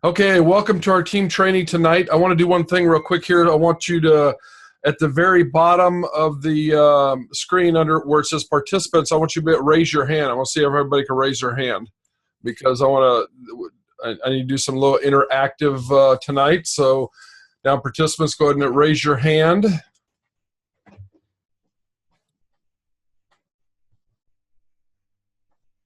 Okay, welcome to our team training tonight. I want to do one thing real quick here. I want you to, at the very bottom of the screen under where it says participants, I want you to raise your hand. I want to see if everybody can raise their hand because I need to do some little interactive tonight. So now participants, go ahead and raise your hand.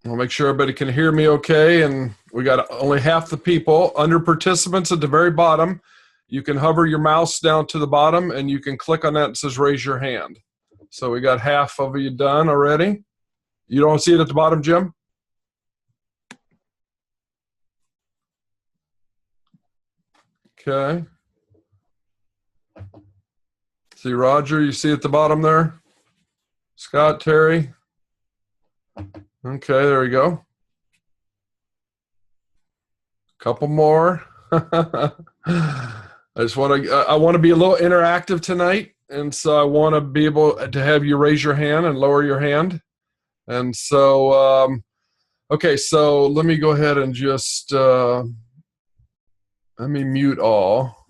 I'll make sure everybody can hear me okay, and we got only half the people. Under participants at the very bottom, you can hover your mouse down to the bottom, and you can click on that and it says raise your hand. So we got half of you done already. You don't see it at the bottom, Jim? Okay. See Roger, you see at the bottom there? Scott, Terry? Okay, there we go. Couple more. I want to be a little interactive tonight, and so I want to be able to have you raise your hand and lower your hand. And so, okay, so let me go ahead and just let me mute all,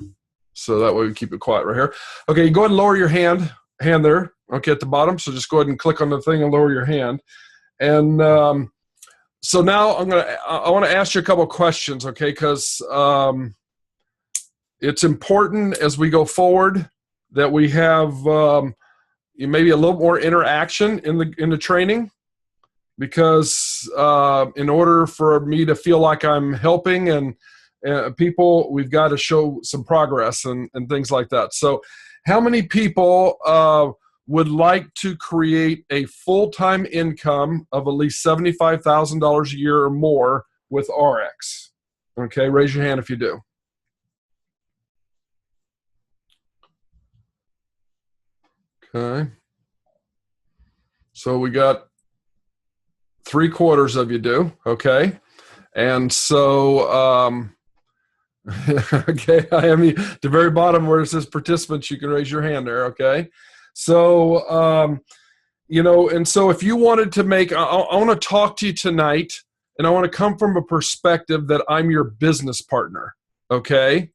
so that way we keep it quiet right here. Okay, go ahead and lower your hand there. Okay, at the bottom. So just go ahead and click on the thing and lower your hand. And so now I want to ask you a couple of questions, okay? Because it's important as we go forward that we have maybe a little more interaction in the training, because in order for me to feel like I'm helping and people, we've got to show some progress and things like that. So, how many people would like to create a full-time income of at least $75,000 a year or more with RX? Okay, raise your hand if you do. Okay. So we got 3/4 of you do, okay? And so, okay, I mean, at the very bottom where it says participants, you can raise your hand there, okay? So, and so if you wanted to make, I want to talk to you tonight, and I want to come from a perspective that I'm your business partner, okay?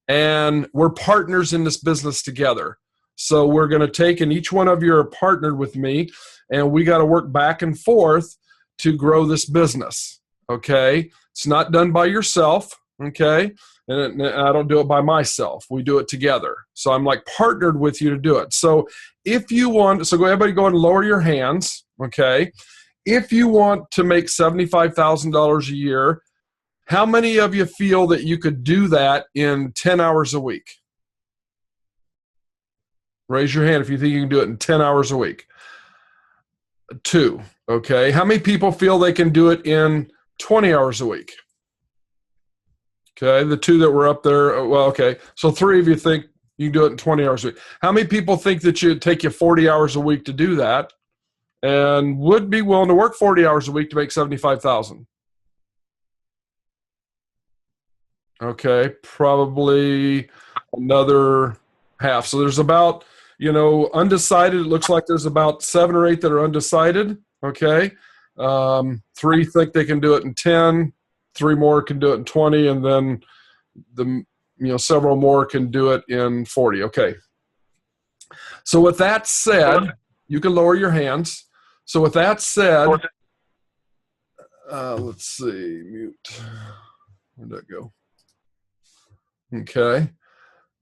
And we're partners in this business together. So we're going to take, and each one of you are partnered with me, and we got to work back and forth to grow this business, okay? It's not done by yourself, okay? And I don't do it by myself. We do it together. So I'm like partnered with you to do it. So if you want, so everybody go ahead and lower your hands, okay? If you want to make $75,000 a year, how many of you feel that you could do that in 10 hours a week? Raise your hand if you think you can do it in 10 hours a week. 2, okay? How many people feel they can do it in 20 hours a week? Okay, the 2 that were up there, well, okay. So 3 of you think you can do it in 20 hours a week. How many people think that it'd take you 40 hours a week to do that and would be willing to work 40 hours a week to make $75,000? Okay, probably another half. So there's about, undecided, it looks like there's about 7 or 8 that are undecided, okay? 3 think they can do it in 10. 3 more can do it in 20, and then several more can do it in 40. Okay. So with that said, you can lower your hands. So with that said, let's see, mute. Where'd that go? Okay.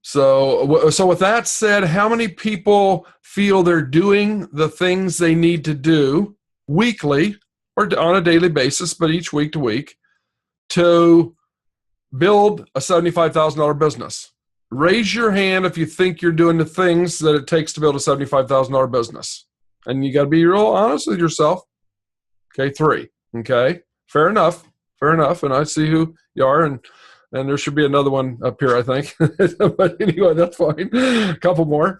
So with that said, how many people feel they're doing the things they need to do weekly or on a daily basis, but each week to week, to build a $75,000 business? Raise your hand if you think you're doing the things that it takes to build a $75,000 business. And you got to be real honest with yourself. Okay, 3. Okay, fair enough. And I see who you are, and there should be another one up here, I think. But anyway, that's fine. A couple more.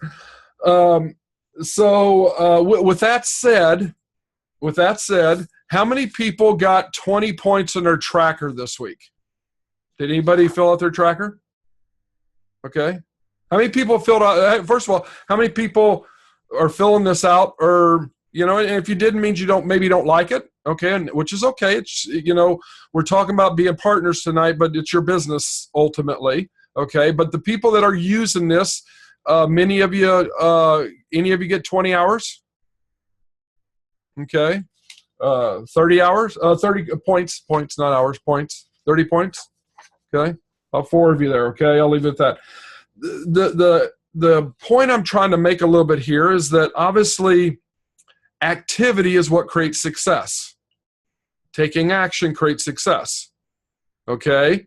With that said, how many people got 20 points in their tracker this week? Did anybody fill out their tracker? Okay. How many people filled out? First of all, how many people are filling this out? Or, and if you didn't, means you maybe don't like it. okay, and which is okay. It's, you know, we're talking about being partners tonight, but it's your business ultimately, okay? But the people that are using this, many of you, any of you get 20 hours? Okay. 30 hours, 30 points, not hours, points, 30 points. Okay. About 4 of you there. Okay. I'll leave it at that. The point I'm trying to make a little bit here is that obviously activity is what creates success. Taking action creates success. Okay.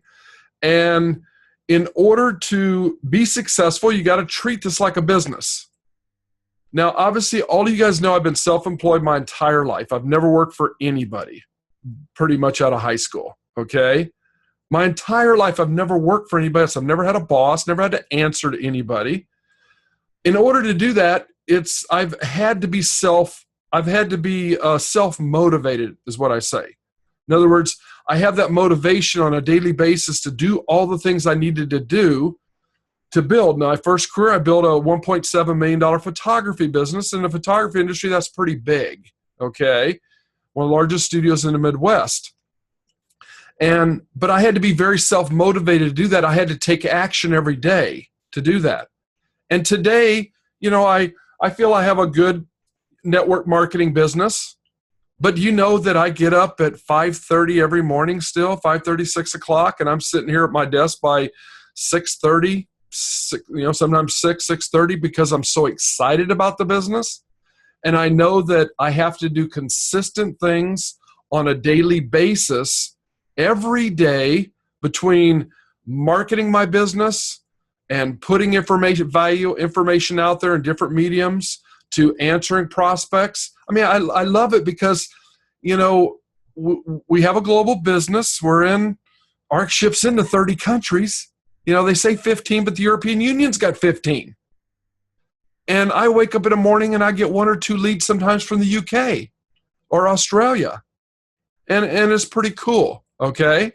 And in order to be successful, you got to treat this like a business. Now, obviously, all of you guys know I've been self-employed my entire life. I've never worked for anybody, pretty much out of high school, okay? My entire life, I've never worked for anybody else. I've never had a boss, never had to answer to anybody. In order to do that, I've had to be self-motivated, is what I say. In other words, I have that motivation on a daily basis to do all the things I needed to do to build. Now, my first career, I built a $1.7 million photography business. In the photography industry, that's pretty big, okay? One of the largest studios in the Midwest. But I had to be very self-motivated to do that. I had to take action every day to do that. And today, you know, I feel I have a good network marketing business. But you know that I get up at 5:30 every morning still, 5:30, 6 o'clock, and I'm sitting here at my desk by 6:30, you know, sometimes 6:30, because I'm so excited about the business. And I know that I have to do consistent things on a daily basis every day between marketing my business and putting information out there in different mediums to answering prospects. I mean, I love it because, you know, we have a global business. Our ship's into 30 countries. You know, they say 15, but the European Union's got 15. And I wake up in the morning and I get 1 or 2 leads sometimes from the UK or Australia. And it's pretty cool, okay?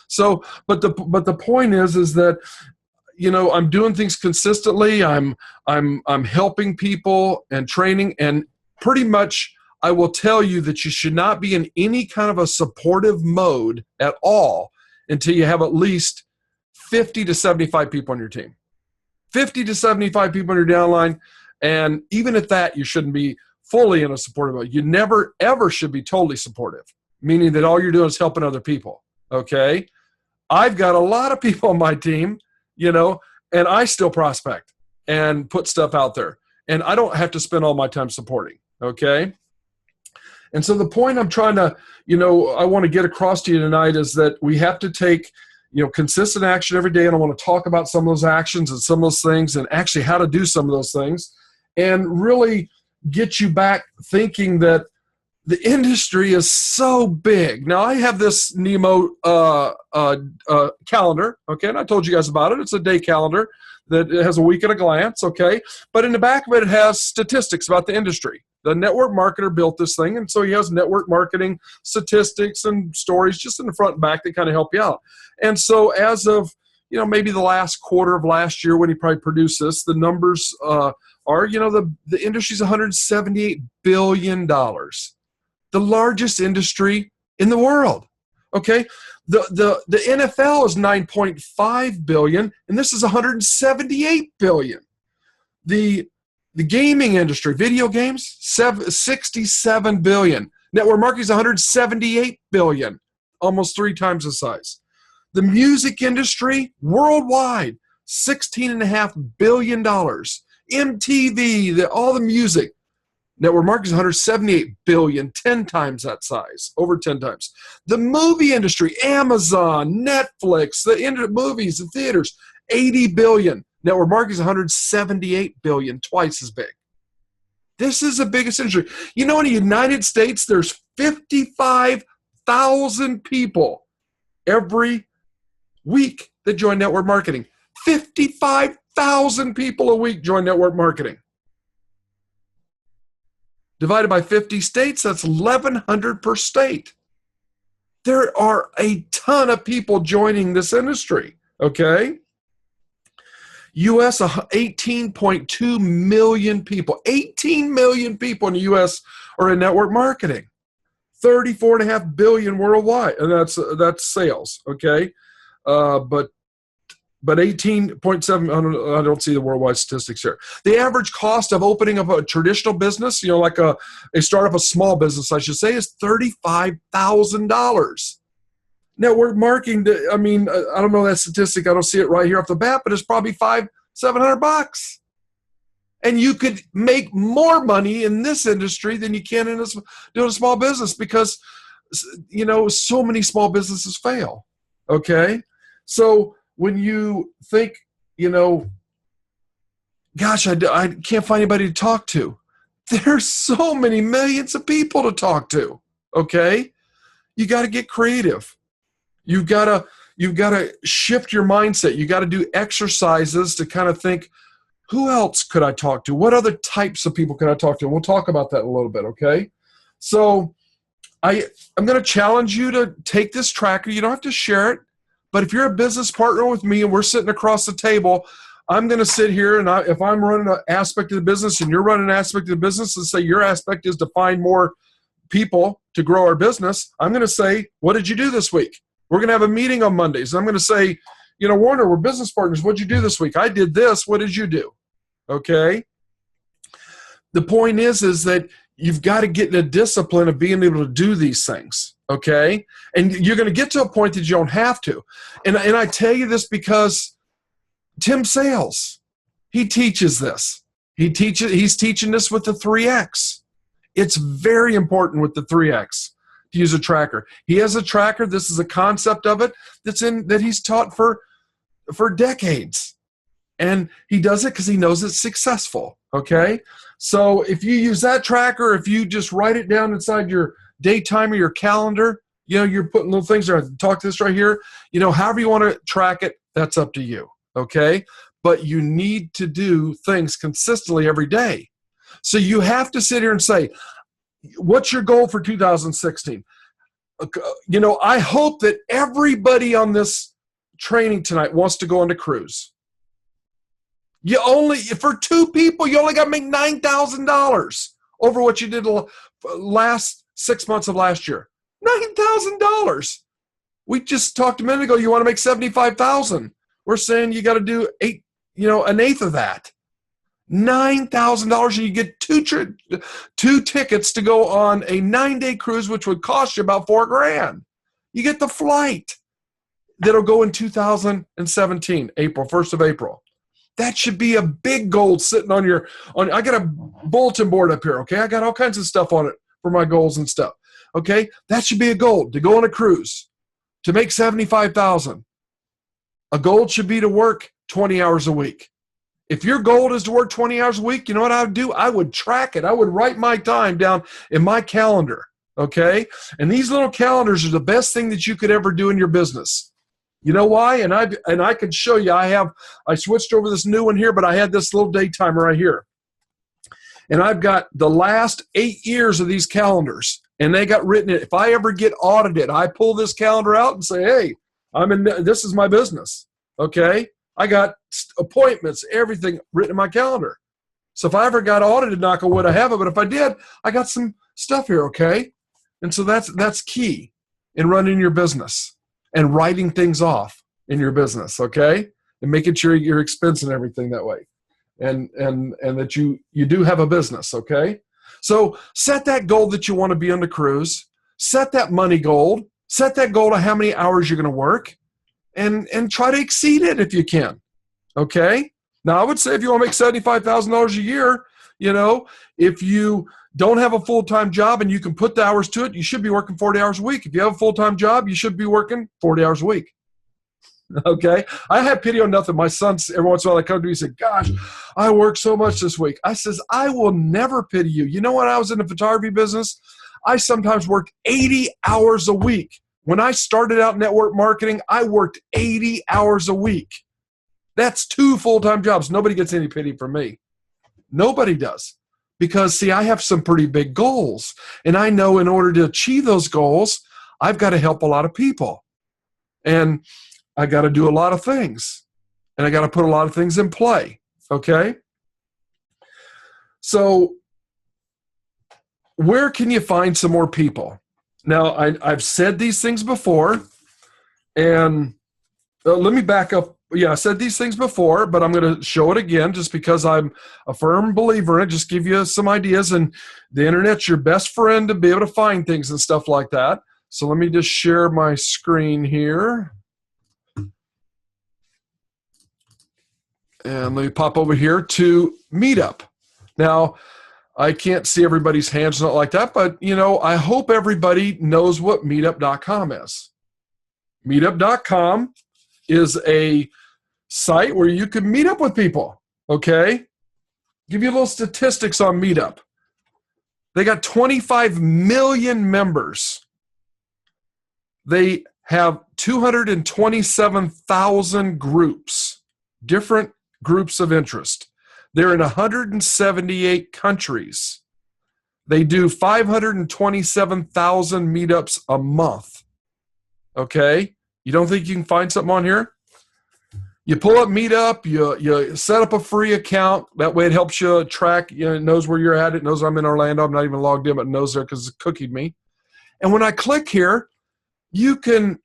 So, but the point is that, you know, I'm doing things consistently. I'm helping people and training, and pretty much I will tell you that you should not be in any kind of a supportive mode at all until you have at least 50 to 75 people on your team. 50 to 75 people on your downline, and even at that, you shouldn't be fully in a supportive mode. You never, ever should be totally supportive, meaning that all you're doing is helping other people, okay? I've got a lot of people on my team, you know, and I still prospect and put stuff out there. And I don't have to spend all my time supporting, okay? And so the point I'm trying to, you know, I want to get across to you tonight is that we have to take, you know, consistent action every day. And I want to talk about some of those actions and some of those things and actually how to do some of those things and really get you back thinking that the industry is so big. Now, I have this Nemo calendar, okay, and I told you guys about it. It's a day calendar that has a week at a glance, okay? But in the back of it, it has statistics about the industry. The network marketer built this thing, and so he has network marketing statistics and stories just in the front and back that kind of help you out. And so as of, you know, maybe the last quarter of last year when he probably produced this, the numbers are, you know, the industry's $178 billion. The largest industry in the world, okay? The NFL is $9.5 billion, and this is $178 billion. The gaming industry, video games, $67 billion. Network marketing is $178 billion, almost 3 times the size. The music industry, worldwide, $16.5 billion. MTV, all the music. Network marketing is $178 billion, 10 times that size, over 10 times. The movie industry, Amazon, Netflix, the movies, the theaters, $80 billion. Network marketing is $178 billion, twice as big. This is the biggest industry. You know, in the United States, there's 55,000 people every week that join network marketing. 55,000 people a week join network marketing. Divided by 50 states, that's 1,100 per state. There are a ton of people joining this industry, okay? U.S., 18.2 million people. 18 million people in the U.S. are in network marketing. 34.5 billion worldwide, and that's sales. Okay, but 18.7. I don't see the worldwide statistics here. The average cost of opening up a traditional business, like a startup, a small business, I should say, is $35,000. Network marketing, I don't know that statistic. I don't see it right here off the bat, but it's probably $500-$700. And you could make more money in this industry than you can in doing a small business, because, so many small businesses fail. Okay. So when you think, gosh, I can't find anybody to talk to. There's so many millions of people to talk to. Okay. You got to get creative. You've got to shift your mindset. You got to do exercises to kind of think, who else could I talk to? What other types of people can I talk to? We'll talk about that in a little bit, okay? So I'm going to challenge you to take this tracker. You don't have to share it, but if you're a business partner with me and we're sitting across the table, I'm going to sit here, and if I'm running an aspect of the business and you're running an aspect of the business, and say your aspect is to find more people to grow our business, I'm going to say, what did you do this week? We're going to have a meeting on Mondays. I'm going to say, Warner, we're business partners. What'd you do this week? I did this. What did you do? Okay. The point is that you've got to get in a discipline of being able to do these things. Okay. And you're going to get to a point that you don't have to. And I tell you this because Tim Sales, he teaches this. He's teaching this with the 3X. It's very important with the 3X to use a tracker. He has a tracker. This is a concept of it that he's taught for decades. And he does it because he knows it's successful. Okay. So if you use that tracker, if you just write it down inside your daytime or your calendar, you're putting little things there. Talk this right here. However you want to track it, that's up to you. Okay. But you need to do things consistently every day. So you have to sit here and say, what's your goal for 2016? I hope that everybody on this training tonight wants to go on a cruise. For 2 people, you only got to make $9,000 over what you did last 6 months of last year. $9,000. We just talked a minute ago. You want to make $75,000. We're saying you got to do an eighth of that. $9,000, and you get two tickets to go on a 9-day cruise, which would cost you about $4,000. You get the flight that'll go in 2017, April, 1st of April. That should be a big goal sitting on I got a bulletin board up here, okay? I got all kinds of stuff on it for my goals and stuff, okay? That should be a goal, to go on a cruise, to make $75,000. A goal should be to work 20 hours a week. If your goal is to work 20 hours a week, you know what I would do? I would track it. I would write my time down in my calendar, okay? And these little calendars are the best thing that you could ever do in your business. You know why? And I could show you. I switched over this new one here, but I had this little day timer right here. And I've got the last 8 years of these calendars, and they got written in. If I ever get audited, I pull this calendar out and say, hey, this is my business, okay? I got appointments, everything written in my calendar. So if I ever got audited, knock on wood, I haven't. But if I did, I got some stuff here, okay? And so that's key in running your business and writing things off in your business, okay? And making sure you're expensing everything that way, and that you do have a business, okay? So set that goal that you want to be on the cruise. Set that money goal. Set that goal to how many hours you're going to work. And try to exceed it if you can, okay? Now, I would say if you want to make $75,000 a year, if you don't have a full-time job and you can put the hours to it, you should be working 40 hours a week. If you have a full-time job, you should be working 40 hours a week, okay? I have pity on nothing. My sons, every once in a while, they come to me and say, gosh, I work so much this week. I says, I will never pity you. You know, when I was in the photography business, I sometimes worked 80 hours a week. When I started out network marketing, I worked 80 hours a week. That's 2 full-time jobs. Nobody gets any pity from me. Nobody does. Because, see, I have some pretty big goals. And I know in order to achieve those goals, I've got to help a lot of people. And I got to do a lot of things. And I got to put a lot of things in play. Okay? So, where can you find some more people? Now, I've said these things before, and let me back up. Yeah, I said these things before, but I'm going to show it again just because I'm a firm believer in it. Just give you some ideas, and the internet's your best friend to be able to find things and stuff like that. So let me just share my screen here. And let me pop over here to Meetup. Now, I can't see everybody's hands not like that, but I hope everybody knows what meetup.com is. Meetup.com is a site where you can meet up with people, okay? Give you a little statistics on Meetup. They got 25 million members. They have 227,000 groups, different groups of interest. They're in 178 countries. They do 527,000 meetups a month. Okay? You don't think you can find something on here? You pull up Meetup, you set up a free account. That way it helps you track, it knows where you're at. It knows I'm in Orlando. I'm not even logged in, but it knows there because it cookied me. And when I click here, you can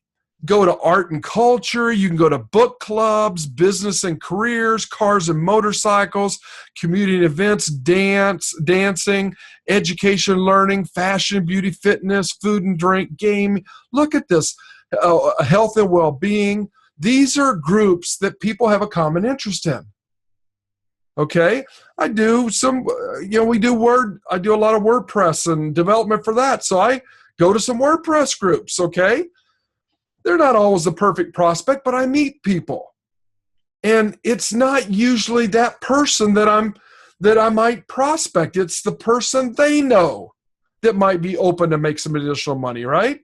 go to art and culture. You can go to book clubs, business and careers, cars and motorcycles, community and events, dancing, education, learning, fashion, beauty, fitness, food and drink, game. Look at this. Health and well-being. These are groups that people have a common interest in. Okay? I do some, I do a lot of WordPress and development for that. So I go to some WordPress groups, okay? They're not always the perfect prospect, but I meet people. And it's not usually that person that I might prospect. It's the person they know that might be open to make some additional money, right?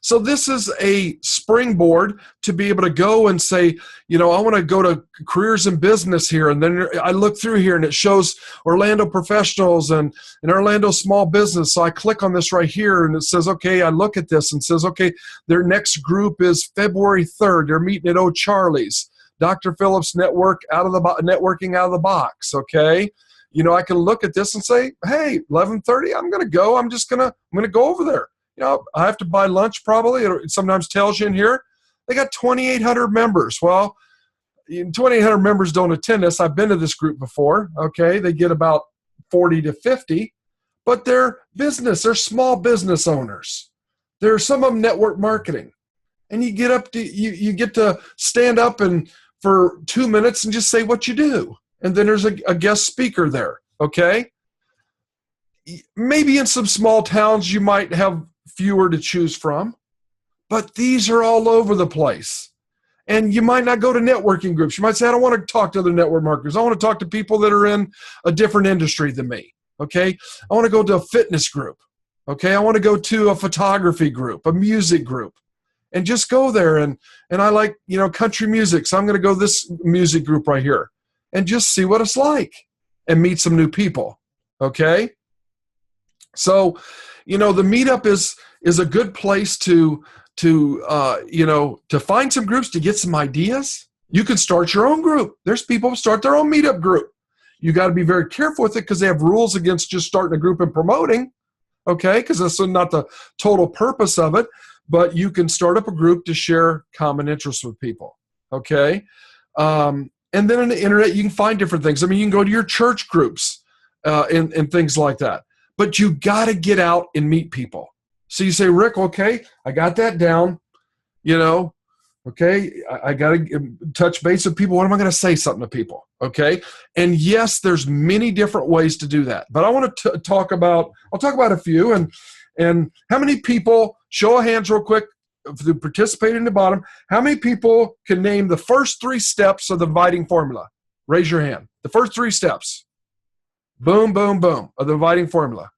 So this is a springboard to be able to go and say, I want to go to careers in business here. And then I look through here and it shows Orlando professionals and Orlando small business. So I click on this right here and it says, okay, I look at this and says, okay, their next group is February 3rd. They're meeting at O'Charlie's. Dr. Phillips networking out of the box. Okay. I can look at this and say, hey, 11:30, I'm going to go. I'm going to go over there. I have to buy lunch probably. It sometimes tells you in here. They got 2,800 members. Well, 2,800 members don't attend this. I've been to this group before. Okay, they get about 40 to 50, but they're small business owners. There are some of them network marketing. And you get to stand up and for 2 minutes and just say what you do. And then there's a guest speaker there. Okay. Maybe in some small towns you might have fewer to choose from, but these are all over the place. And you might not go to networking groups. You might say, I don't want to talk to other network marketers. I want to talk to people that are in a different industry than me. Okay. I want to go to a fitness group. Okay. I want to go to a photography group, a music group, and just go there. And I like, country music. So I'm going to go this music group right here and just see what it's like and meet some new people. Okay. So, the meetup is a good place to find some groups, to get some ideas. You can start your own group. There's people who start their own meetup group. You got to be very careful with it because they have rules against just starting a group and promoting. Okay, because that's not the total purpose of it. But you can start up a group to share common interests with people. Okay, and then on the internet you can find different things. I mean, you can go to your church groups and things like that. But you got to get out and meet people. So you say, Rick, okay, I got that down. Okay, I got to touch base with people. What am I going to say something to people? Okay, and yes, there's many different ways to do that. But I want to talk about a few. And how many people, show of hands real quick, who participated in the bottom, how many people can name the first 3 steps of the dividing formula? Raise your hand. The first 3 steps. Boom, boom, boom, of the dividing formula.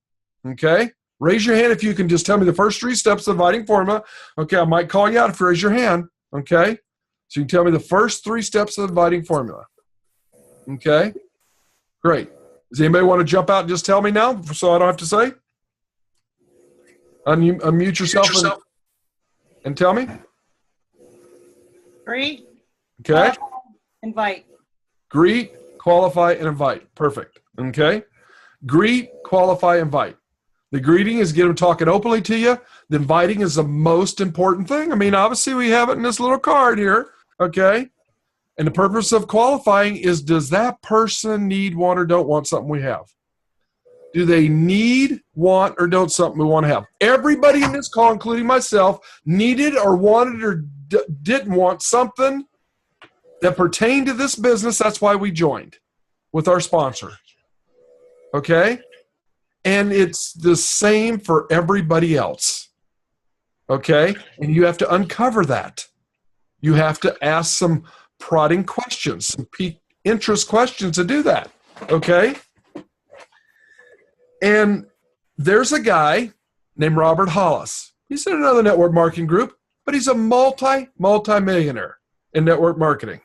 Okay? Raise your hand if you can just tell me the first 3 steps of the dividing formula. Okay, I might call you out if you raise your hand. Okay? So you can tell me the first 3 steps of the dividing formula. Okay? Great. Does anybody want to jump out and just tell me now so I don't have to say? Unmute yourself and tell me. Greet. Okay. Invite. Greet, qualify, and invite. Perfect. Okay. Greet, qualify, invite. The greeting is get them talking openly to you. The inviting is the most important thing. I mean, obviously we have it in this little card here, okay? And the purpose of qualifying is, does that person need, want, or don't want something we have? Do they need, want, or don't something we want to have? Everybody in this call, including myself, needed or wanted or didn't want something that pertained to this business. That's why we joined with our sponsor. Okay? And it's the same for everybody else. Okay? And you have to uncover that. You have to ask some prodding questions, some peak interest questions to do that. Okay? And there's a guy named Robert Hollis. He's in another network marketing group, but he's a multi-millionaire in network marketing.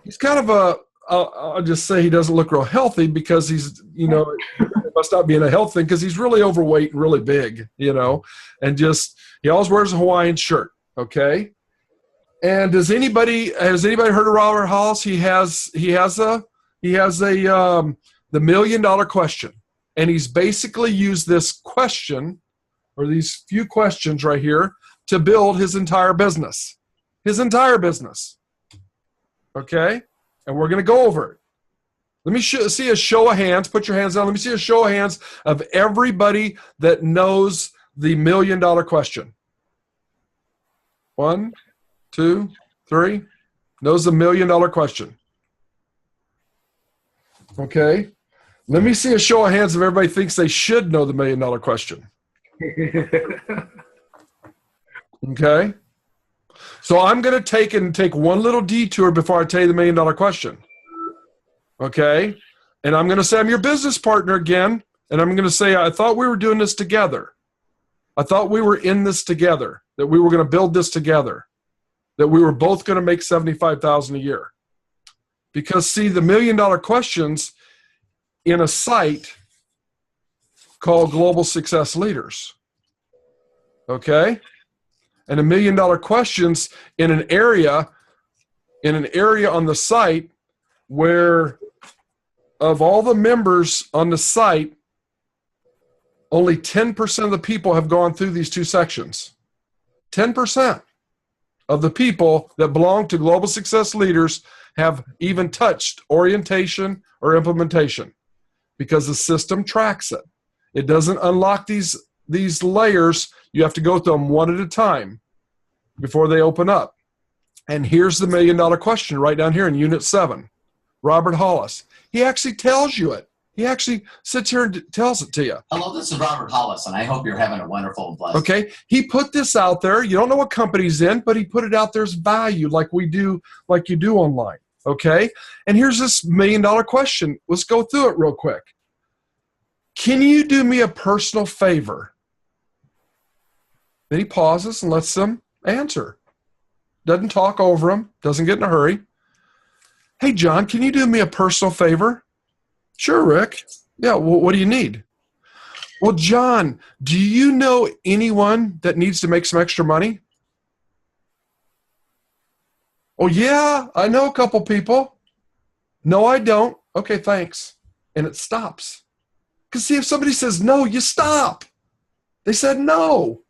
He's kind of I'll just say he doesn't look real healthy because he's, it must not be in a health thing because he's really overweight and really big, and just, he always wears a Hawaiian shirt. Okay. And has anybody heard of Robert Hollis? He has the $1 million question. And he's basically used this question or these few questions right here to build his entire business. Okay? And we're going to go over it. Let me see a show of hands. Put your hands down. Let me see a show of hands of everybody that knows the $1 million question. 1, 2, 3. Knows the $1 million question. Okay. Let me see a show of hands if everybody thinks they should know the $1 million question. Okay. So I'm going to take one little detour before I tell you the $1 million question. Okay. And I'm going to say I'm your business partner again. And I'm going to say, I thought we were doing this together. I thought we were in this together, that we were going to build this together, that we were both going to make $75,000 a year. Because see, the $1 million questions in a site called Global Success Leaders. Okay? And $1 million questions in an area on the site where of all the members on the site, only 10% of the people have gone through these two sections. 10% of the people that belong to Global Success Leaders have even touched orientation or implementation because the system tracks it. It doesn't unlock these layers. You have to go through them one at a time before they open up. And here's the $1 million question right down here in Unit 7. Robert Hollis. He actually tells you it. He actually sits here and tells it to you. Hello, this is Robert Hollis, and I hope you're having a wonderful and blessed. Okay. He put this out there. You don't know what company he's in, but he put it out there as value like you do online. Okay. And here's this $1 million question. Let's go through it real quick. Can you do me a personal favor? Then he pauses and lets them answer. Doesn't talk over them. Doesn't get in a hurry. Hey, John, can you do me a personal favor? Sure, Rick. Yeah, well, what do you need? Well, John, do you know anyone that needs to make some extra money? Oh, yeah, I know a couple people. No, I don't. Okay, thanks. And it stops. Because see, if somebody says no, you stop. They said no.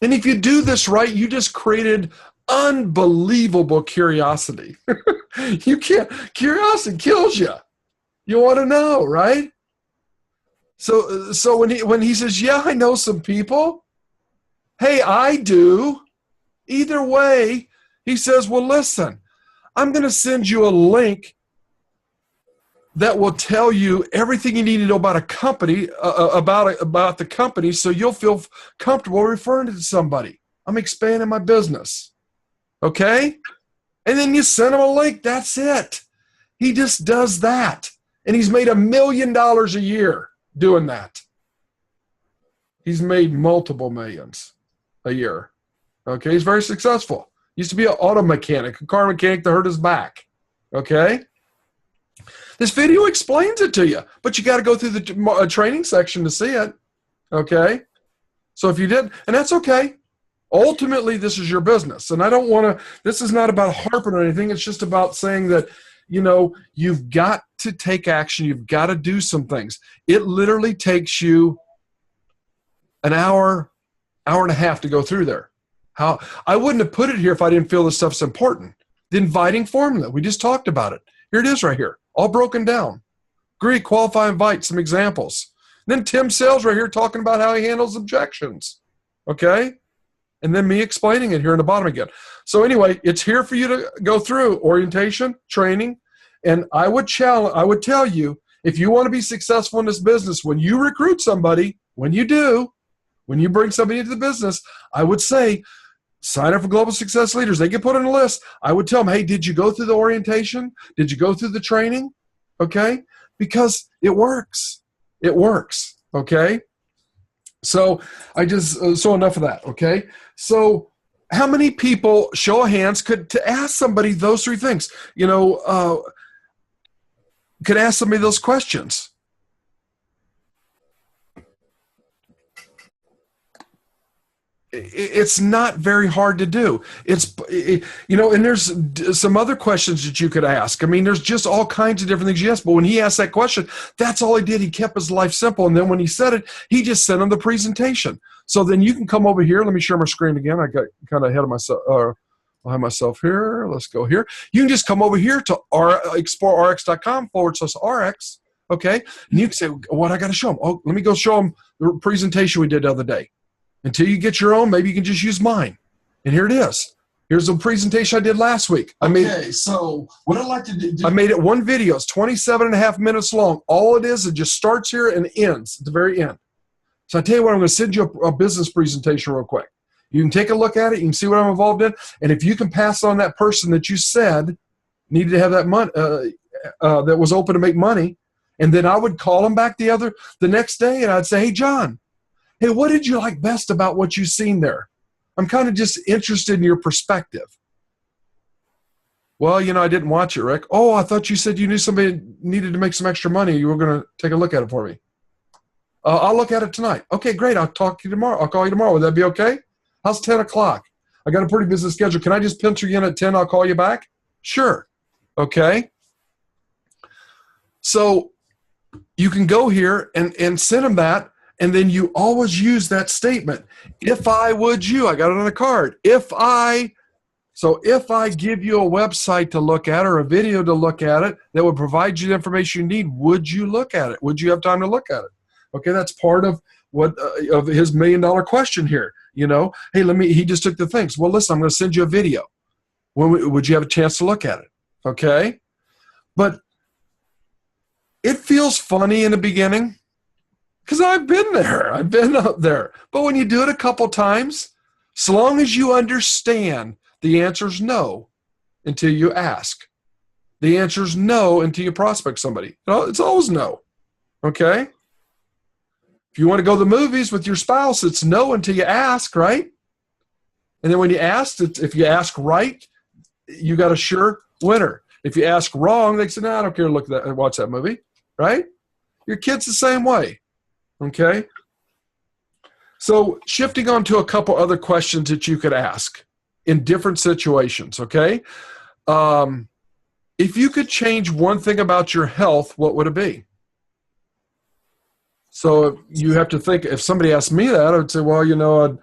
And if you do this right, you just created unbelievable curiosity. Curiosity kills you. You want to know, right? So when he says, yeah, I know some people. Hey, I do. Either way, he says, well, listen, I'm going to send you a link that will tell you everything you need to know about a company, about the company, so you'll feel comfortable referring to somebody. I'm expanding my business. Okay? And then you send him a link. That's it. He just does that. And he's made $1 million a year doing that. He's made multiple millions a year. Okay? He's very successful. Used to be an auto mechanic, a car mechanic that hurt his back. Okay? This video explains it to you, but you got to go through the training section to see it. Okay? So if you did, and that's okay. Ultimately, this is your business. And I don't want to, this is not about harping or anything. It's just about saying that you've got to take action. You've got to do some things. It literally takes you an hour and a half to go through there. How I wouldn't have put it here if I didn't feel this stuff's important. The inviting formula, we just talked about it. Here it is right here, all broken down. Greet, qualify, invite, some examples. Then Tim Sales right here talking about how he handles objections. Okay? And then me explaining it here in the bottom again. So anyway, it's here for you to go through orientation, training, and I would tell you, if you want to be successful in this business, when you recruit somebody, when you bring somebody into the business, I would say, sign up for Global Success Leaders. They get put on a list. I would tell them, hey, did you go through the orientation? Did you go through the training? Okay? Because it works. It works. Okay? So so enough of that. Okay? So how many people, show of hands, could to ask somebody those three things? Could ask somebody those questions? It's not very hard to do. And there's some other questions that you could ask. I mean, there's just all kinds of different things you ask. But when he asked that question, that's all he did. He kept his life simple. And then when he said it, he just sent him the presentation. So then you can come over here. Let me share my screen again. I got kind of ahead of myself. I'll have myself here. Let's go here. You can just come over here to explorerx.com/RX. Okay. And you can say, what I got to show them? Oh, let me go show them the presentation we did the other day. Until you get your own, maybe you can just use mine. And here it is. Here's the presentation I did last week. So what I'd like to do. I made it one video. It's 27 and a half minutes long. All it just starts here and ends at the very end. So I tell you what, I'm going to send you a business presentation real quick. You can take a look at it. You can see what I'm involved in. And if you can pass on that person that you said needed to have that money, that was open to make money, and then I would call them back the next day and I'd say, hey, John, hey, what did you like best about what you've seen there? I'm kind of just interested in your perspective. Well, I didn't watch it, Rick. Oh, I thought you said you knew somebody needed to make some extra money. You were going to take a look at it for me. I'll look at it tonight. Okay, great. I'll talk to you tomorrow. I'll call you tomorrow. Would that be okay? How's 10 o'clock? I got a pretty busy schedule. Can I just pencil you in at 10? I'll call you back? Sure. Okay. So you can go here and send them that. And then you always use that statement. If I would you, I got it on a card. If I give you a website to look at or a video to look at it that would provide you the information you need, would you look at it? Would you have time to look at it? Okay, that's part of of his $1 million question here. Hey, he just took the things. Well, listen, I'm going to send you a video. Would you have a chance to look at it? Okay? But it feels funny in the beginning. Because I've been there. I've been up there. But when you do it a couple times, so long as you understand the answer's no until you ask. The answer's no until you prospect somebody. It's always no. Okay? If you want to go to the movies with your spouse, it's no until you ask, right? And then when you ask, if you ask right, you got a sure winner. If you ask wrong, they say, no, I don't care to look at that and watch that movie. Right? Your kid's the same way. Okay, so shifting on to a couple other questions that you could ask in different situations, okay? If you could change one thing about your health, what would it be? So you have to think, if somebody asked me that, I would say, well,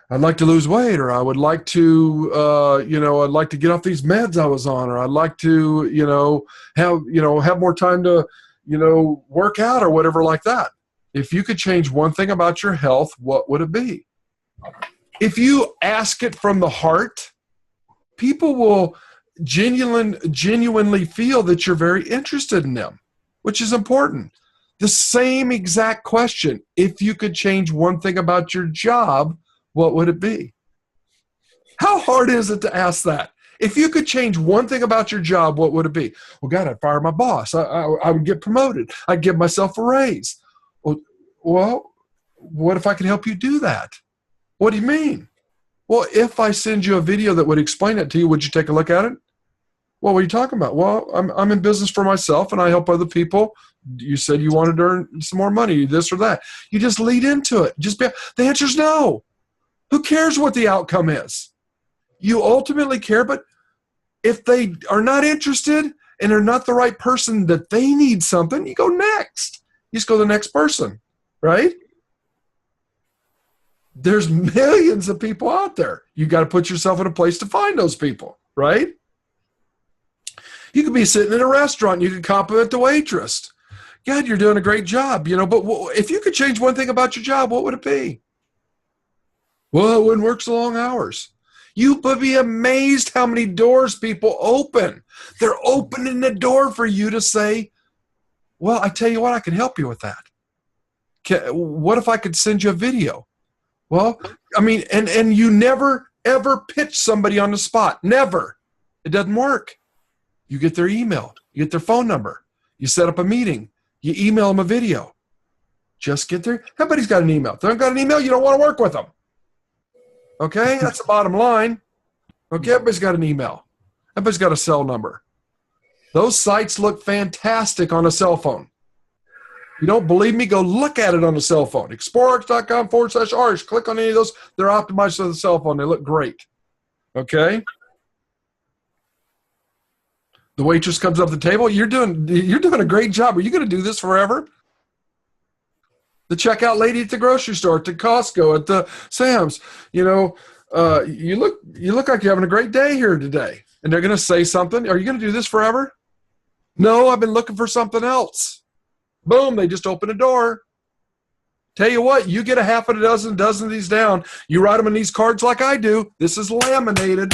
I'd like to lose weight, or I would like to, I'd like to get off these meds I was on, or I'd like to, have more time to, work out or whatever like that. If you could change one thing about your health, what would it be? If you ask it from the heart, people will genuinely feel that you're very interested in them, which is important. The same exact question, if you could change one thing about your job, what would it be? How hard is it to ask that? If you could change one thing about your job, what would it be? Well, God, I'd fire my boss. I would get promoted. I'd give myself a raise. Well, what if I could help you do that? What do you mean? Well, if I send you a video that would explain it to you, would you take a look at it? Well, what are you talking about? Well, I'm in business for myself and I help other people. You said you wanted to earn some more money, this or that. You just lead into it. The answer's no. Who cares what the outcome is? You ultimately care, but if they are not interested and they're not the right person that they need something, you go next. You just go to the next person, right? There's millions of people out there. You got to put yourself in a place to find those people, right? You could be sitting in a restaurant. You could compliment the waitress. God, you're doing a great job, but if you could change one thing about your job, what would it be? Well, it wouldn't work so long hours. You would be amazed how many doors people open. They're opening the door for you to say, well, I tell you what, I can help you with that. What if I could send you a video? Well, I mean, and you never, ever pitch somebody on the spot. Never. It doesn't work. You get their email. You get their phone number. You set up a meeting. You email them a video. Just get there. Everybody's got an email. If they don't got an email, you don't want to work with them. Okay? That's the bottom line. Okay? Everybody's got an email. Everybody's got a cell number. Those sites look fantastic on a cell phone. You don't believe me? Go look at it on a cell phone. XploreArch.com/Arch. Click on any of those. They're optimized for the cell phone. They look great. Okay? The waitress comes up to the table. You're doing a great job. Are you going to do this forever? The checkout lady at the grocery store, at the Costco, at the Sam's. You look like you're having a great day here today. And they're going to say something. Are you going to do this forever? No, I've been looking for something else. Boom, they just open a door. Tell you what, you get a half of a dozen of these down. You write them in these cards like I do. This is laminated.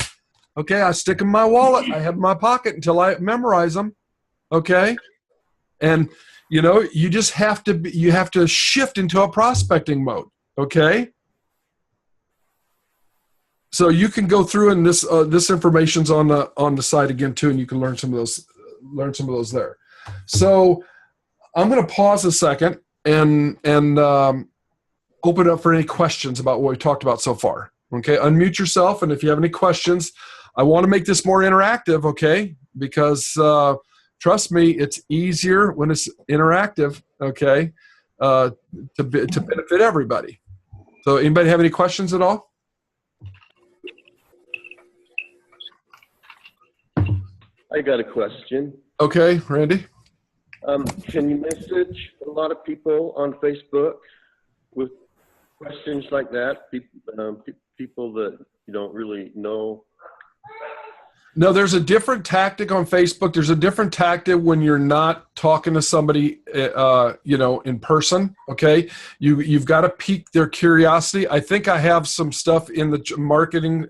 Okay, I stick them in my wallet. I have them in my pocket until I memorize them. Okay? And, you just have to shift into a prospecting mode. Okay? So you can go through, and this information's on the site again too, and you can learn some of those there. So I'm going to pause a second and open it up for any questions about what we talked about so far. Okay, unmute yourself, and if you have any questions, I want to make this more interactive. Okay, because trust me, it's easier when it's interactive. Okay, to benefit everybody. So, anybody have any questions at all? I got a question. Okay, Randy. Can you message a lot of people on Facebook with questions like that? People that you don't really know? No, there's a different tactic on Facebook. There's a different tactic when you're not talking to somebody, in person. Okay, you've got to pique their curiosity. I think I have some stuff in the marketing,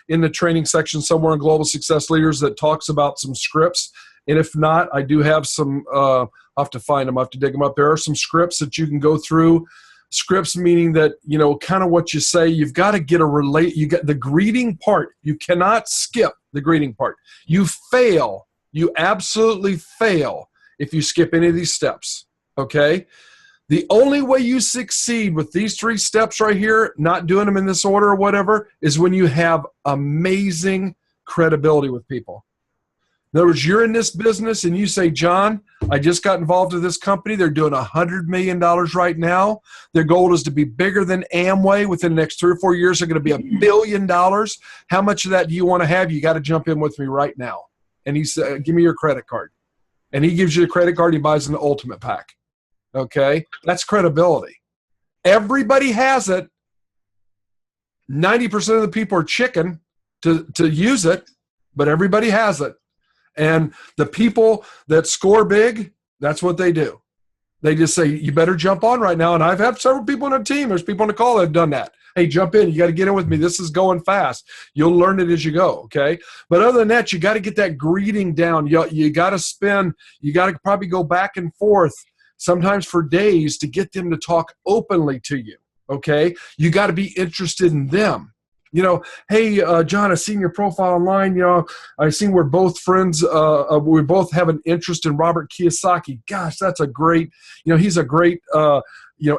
in the training section somewhere in Global Success Leaders that talks about some scripts. And if not, I do have some. I'll have to find them. I have to dig them up. There are some scripts that you can go through. Scripts meaning that, kind of what you say, you've got to get you got the greeting part. You cannot skip the greeting part. You fail. You absolutely fail if you skip any of these steps. Okay? The only way you succeed with these 3 steps right here, not doing them in this order or whatever, is when you have amazing credibility with people. In other words, you're in this business and you say, John, I just got involved with this company. They're doing $100 million right now. Their goal is to be bigger than Amway. Within the next 3 or 4 years, they're going to be $1 billion. How much of that do you want to have? You got to jump in with me right now. And he said, give me your credit card. And he gives you a credit card. He buys an ultimate pack. Okay? That's credibility. Everybody has it. 90% of the people are chicken to use it, but everybody has it. And the people that score big, that's what they do. They just say, you better jump on right now. And I've had several people on the team. There's people on the call that have done that. Hey, jump in. You got to get in with me. This is going fast. You'll learn it as you go, okay? But other than that, you got to get that greeting down. You got to you got to probably go back and forth, sometimes for days, to get them to talk openly to you, okay? You got to be interested in them. Hey, John, I've seen your profile online. I've seen we're both friends. We both have an interest in Robert Kiyosaki. Gosh, that's a great, he's a great,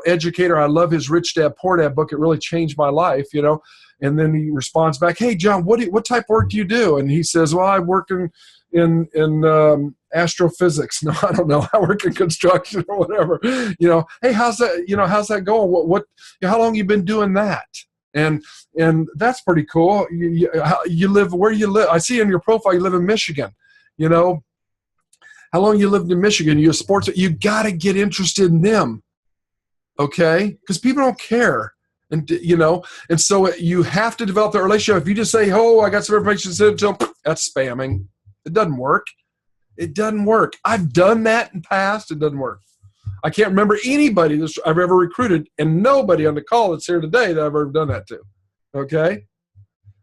educator. I love his Rich Dad, Poor Dad book. It really changed my life, And then he responds back, hey, John, what type of work do you do? And he says, well, I work in astrophysics. No, I don't know. I work in construction or whatever. Hey, how's that going? How long you been doing that? And that's pretty cool. You live where you live. I see in your profile you live in Michigan. How long you lived in Michigan? You a sports, you got to get interested in them. Okay. Because people don't care. And, and so you have to develop that relationship. If you just say, oh, I got some information to send to them, that's spamming. It doesn't work. It doesn't work. I've done that in the past. It doesn't work. I can't remember anybody that I've ever recruited, and nobody on the call that's here today that I've ever done that to. Okay.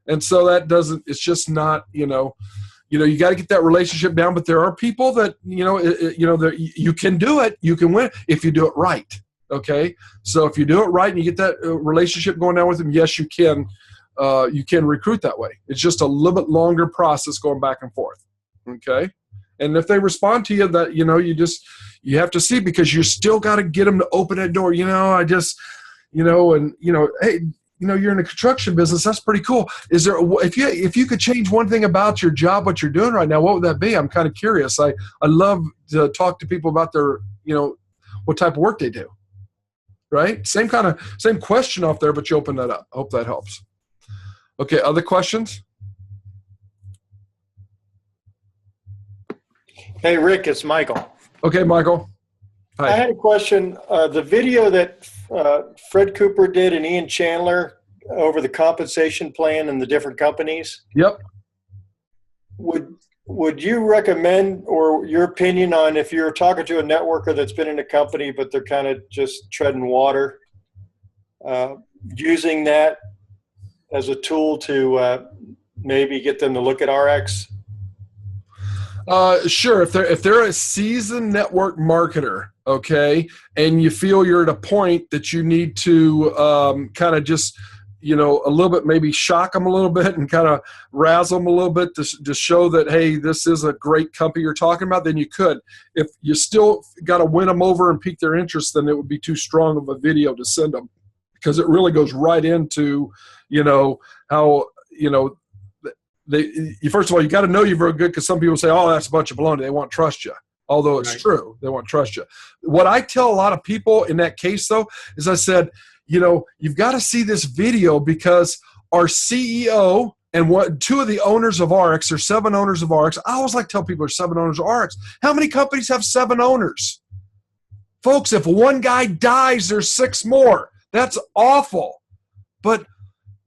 And so that doesn't, it's just not, you got to get that relationship down, but there are people that, you can do it. You can win if you do it right. Okay. So if you do it right and you get that relationship going down with them, yes, you can recruit that way. It's just a little bit longer process going back and forth. Okay. And if they respond to you, that, you have to see, because you still got to get them to open that door. Hey, you're in the construction business. That's pretty cool. Is there, if you could change one thing about your job, what you're doing right now, what would that be? I'm kind of curious. I love to talk to people about their, what type of work they do. Right? Same question off there, but you open that up. I hope that helps. Okay. Other questions? Hey, Rick, it's Michael. Okay, Michael. Hi. I had a question. The video that Fred Cooper did and Ian Chandler over the compensation plan and the different companies. Yep. Would you recommend, or your opinion on, if you're talking to a networker that's been in a company but they're kind of just treading water, using that as a tool to maybe get them to look at RX? Sure. If they're a seasoned network marketer, okay, and you feel you're at a point that you need to kind of just, a little bit, maybe shock them a little bit and kind of razzle them a little bit to show that, hey, this is a great company you're talking about, then you could. If you still got to win them over and pique their interest, then it would be too strong of a video to send them, because it really goes right into, how, first of all, you got to know you're very good, because some people say, oh, that's a bunch of baloney. They won't trust you. Although it's true. They won't trust you. What I tell a lot of people in that case, though, is I said, you've got to see this video, because our CEO and two of the owners of RX, there's 7 owners of RX. I always like to tell people there's 7 owners of RX. How many companies have 7 owners? Folks, if one guy dies, there's 6 more. That's awful. But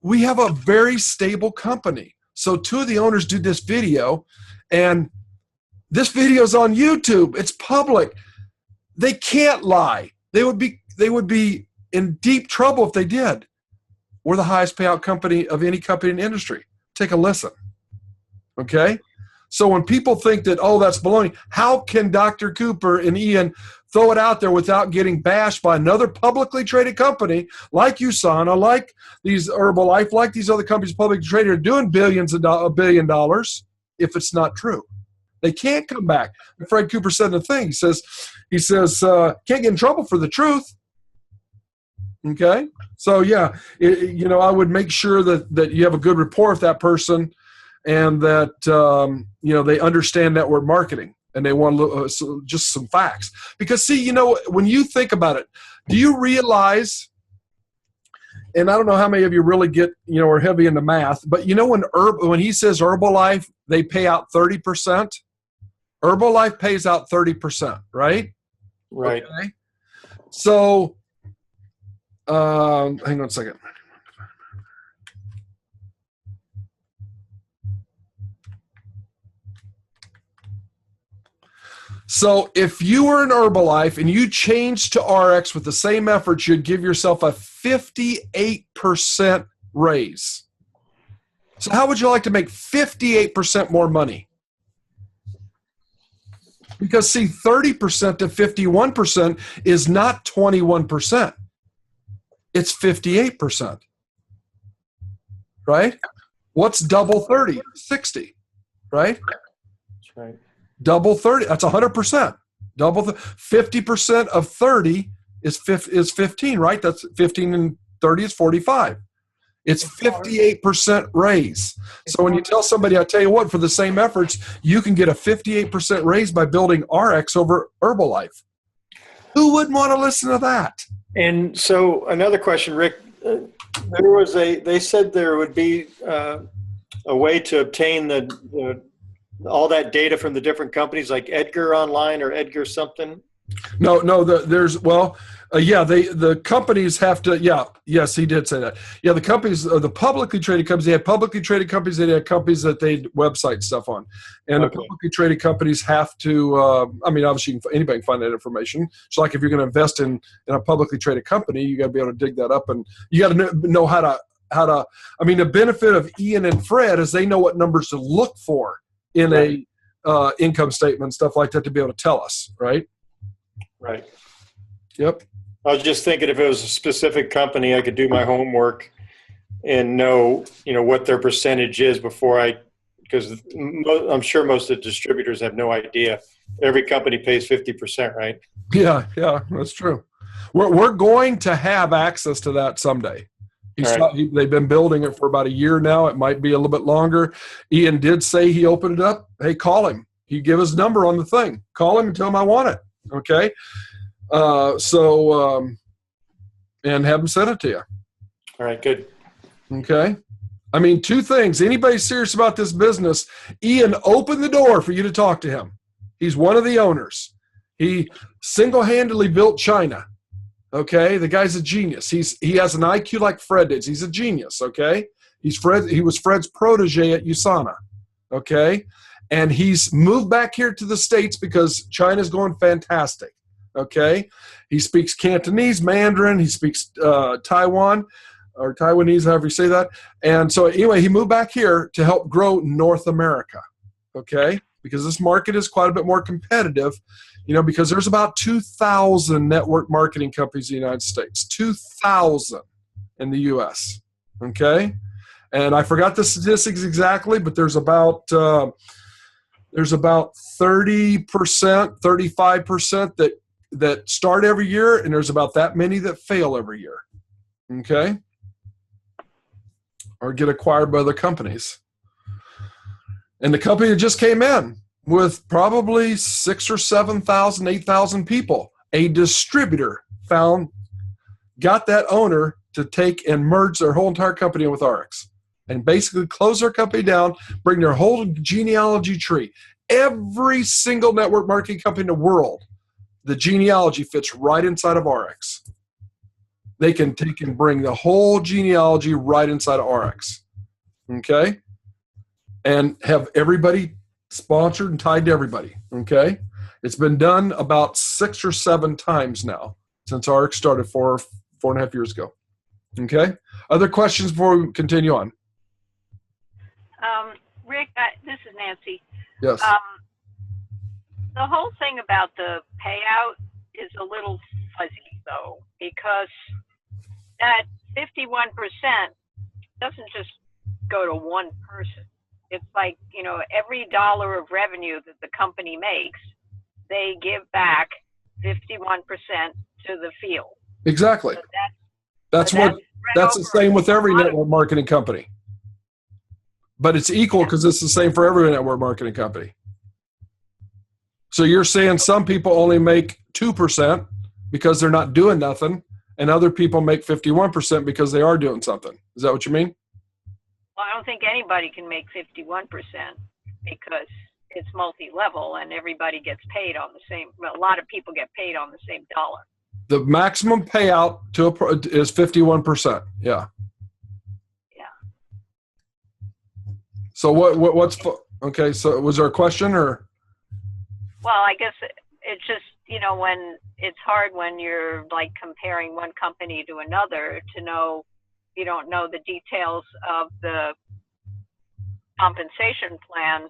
we have a very stable company. So 2 of the owners do this video, and this video is on YouTube. It's public. They can't lie. They would be in deep trouble if they did. We're the highest payout company of any company in the industry. Take a listen. Okay? So when people think that, oh, that's baloney, how can Dr. Cooper and Ian throw it out there without getting bashed by another publicly traded company like USANA, like these Herbalife, like these other companies publicly traded are doing $1 billion if it's not true? They can't come back. Fred Cooper said the thing. He says, can't get in trouble for the truth. Okay? So, yeah, I would make sure that you have a good rapport with that person, and that, they understand network marketing, and they want just some facts. Because, see, when you think about it, do you realize, and I don't know how many of you really get, are heavy into math, but when he says Herbalife, they pay out 30%. Herbalife pays out 30%, right? Right. Okay. So, hang on a second. So if you were in Herbalife and you changed to RX with the same efforts, you'd give yourself a 58% raise. So how would you like to make 58% more money? Because, see, 30% to 51% is not 21%. It's 58%. Right? What's double 30? 60. Right? That's right. Double 30, that's 100%. Double 50% of 30 is 15, right? That's 15 and 30 is 45. It's 58% raise. So when you tell somebody, I tell you what, for the same efforts, you can get a 58% raise by building RX over Herbalife. Who wouldn't want to listen to that? And so another question, Rick, they said there would be a way to obtain the all that data from the different companies like Edgar Online or Edgar something? No, the companies have to, yes, he did say that. Yeah, the companies, the publicly traded companies, they had publicly traded companies, they had companies that they website stuff on. And Okay. the publicly traded companies have to, obviously anybody can find that information. So like if you're going to invest in a publicly traded company, you got to be able to dig that up, and you got to know how to, the benefit of Ian and Fred is they know what numbers to look for in Right. a income statement, stuff like that, to be able to tell us, right? Right. Yep. I was just thinking if it was a specific company, I could do my homework and know, what their percentage is because I'm sure most of the distributors have no idea. Every company pays 50%, right? Yeah, that's true. We're going to have access to that someday. They've been building it for about a year now. It might be a little bit longer. Ian did say he opened it up. Hey, call him. He give his number on the thing. Call him and tell him I want it. Okay. And have him send it to you. All right, good. Okay. Two things. Anybody serious about this business, Ian opened the door for you to talk to him. He's one of the owners. He single-handedly built China. Okay. The guy's a genius. He has an IQ like Fred did. He's a genius. Okay. He was Fred's protege at USANA. Okay. And he's moved back here to the States because China's going fantastic. Okay. He speaks Cantonese, Mandarin. He speaks Taiwan or Taiwanese, however you say that. And so anyway, he moved back here to help grow North America. Okay. Because this market is quite a bit more competitive, because there's about 2,000 network marketing companies in the United States, 2,000 in the U.S. Okay. And I forgot the statistics exactly, but there's about 30%, 35% that start every year, and there's about that many that fail every year. Okay. Or get acquired by other companies. And the company that just came in with probably 6,000 or 7,000, 8,000 people, a distributor got that owner to take and merge their whole entire company with RX and basically close their company down, bring their whole genealogy tree. Every single network marketing company in the world, the genealogy fits right inside of RX. They can take and bring the whole genealogy right inside of RX. Okay? And have everybody sponsored and tied to everybody. Okay? It's been done about 6 or 7 times now since RX started 4.5 years ago. Okay? Other questions before we continue on? Rick, this is Nancy. Yes. The whole thing about the payout is a little fuzzy, though, because that 51% doesn't just go to one person. It's like, every dollar of revenue that the company makes, they give back 51% to the field. Exactly. So that's the same with every network marketing company. But it's equal because it's the same for every network marketing company. So you're saying some people only make 2% because they're not doing nothing, and other people make 51% because they are doing something. Is that what you mean? Well, I don't think anybody can make 51% because it's multi-level and everybody gets paid on the same. Well, a lot of people get paid on the same dollar. The maximum payout is 51%. Yeah. Yeah. So what's okay? So was there a question or? Well, I guess it's just, when it's hard when you're like comparing one company to another to know, you don't know the details of the compensation plan.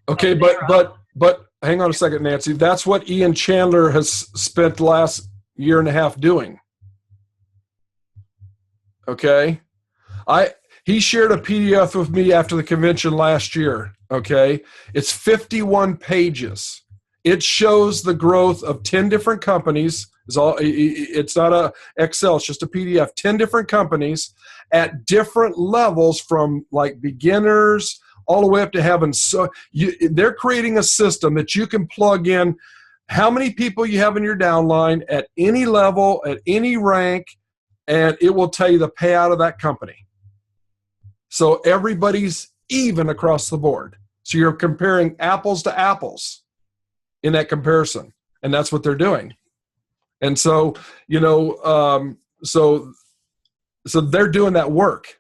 Okay, but hang on a second, Nancy. That's what Ian Chandler has spent the last year and a half doing. Okay? He shared a PDF with me after the convention last year. Okay? It's 51 pages. It shows the growth of 10 different companies. It's not a Excel, it's just a PDF. 10 different companies at different levels from like beginners all the way up to heaven. So they're creating a system that you can plug in how many people you have in your downline at any level, at any rank, and it will tell you the payout of that company. So everybody's even across the board. So you're comparing apples to apples in that comparison. And that's what they're doing. And so, so they're doing that work.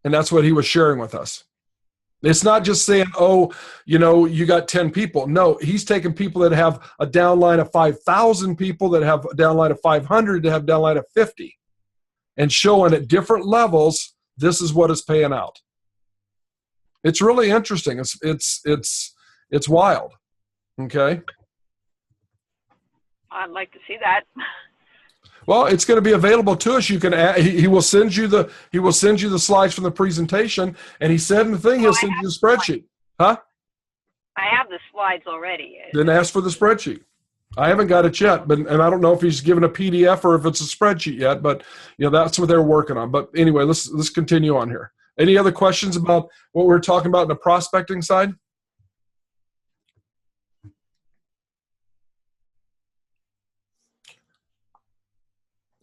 And that's what he was sharing with us. It's not just saying, oh, you got 10 people. No, he's taking people that have a downline of 5,000 people, that have a downline of 500, that have a downline of 50, and showing at different levels, this is what is paying out. It's really interesting. It's wild. Okay. I'd like to see that. Well, it's going to be available to us. You can he will send you the slides from the presentation, and he said in the thing he'll send you the spreadsheet. Huh? I have the slides already. Then ask for the spreadsheet. I haven't got it yet, and I don't know if he's given a PDF or if it's a spreadsheet yet, but that's what they're working on. But anyway, let's continue on here. Any other questions about what we're talking about in the prospecting side?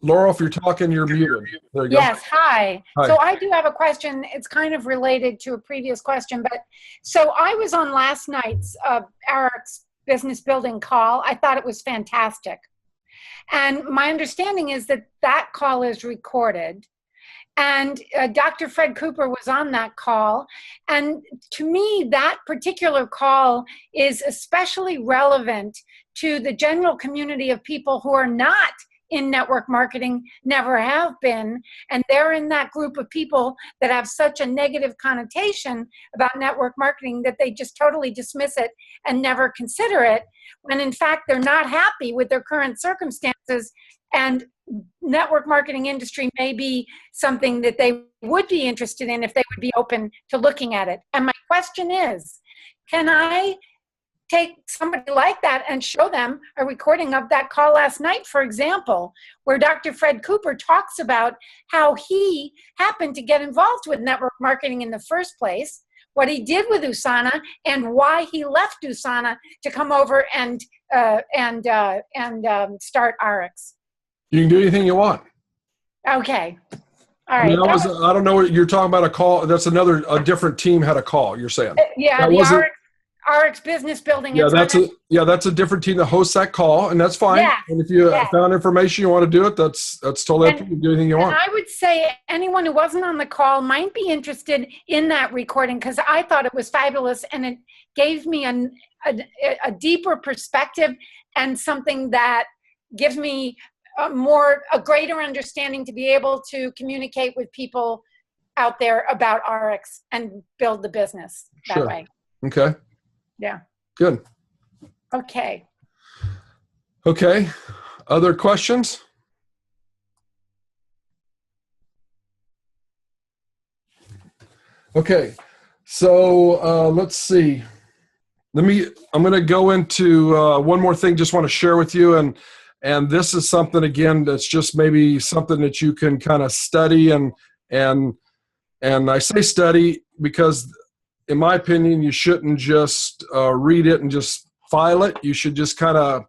Laura, if you're talking, you're muted. There you go. Yes, hi. Hi. So I do have a question. It's kind of related to a previous question, but so I was on last night's Eric's business building call. I thought it was fantastic. And my understanding is that that call is recorded. And Dr. Fred Cooper was on that call. And to me, that particular call is especially relevant to the general community of people who are not in network marketing, never have been, and they're in that group of people that have such a negative connotation about network marketing that they just totally dismiss it and never consider it, when in fact they're not happy with their current circumstances, and network marketing industry may be something that they would be interested in if they would be open to looking at it. And my question is, can I take somebody like that and show them a recording of that call last night, for example, where Dr. Fred Cooper talks about how he happened to get involved with network marketing in the first place, what he did with USANA, and why he left USANA to come over and start RX. You can do anything you want. Okay. All I right. mean, I don't know what you're talking about. A call. That's a different team had a call. You're saying. Yeah, That the wasn't- RX business building. Yeah, It's that's a different team that hosts that call, and that's fine. Yeah, And if you yeah. found information you want to do it, that's totally up to you. Do anything you And want. I would say anyone who wasn't on the call might be interested in that recording, because I thought it was fabulous, and it gave me a deeper perspective and something that gives me a greater understanding to be able to communicate with people out there about RX and build the business that Sure. way. Okay. Yeah. Good. Okay. Okay. Other questions? Okay. So let's see. I'm going to go into one more thing. Just want to share with you, and this is something again that's just maybe something that you can kind of study and I say study because, in my opinion, you shouldn't just read it and just file it. You should just kind of,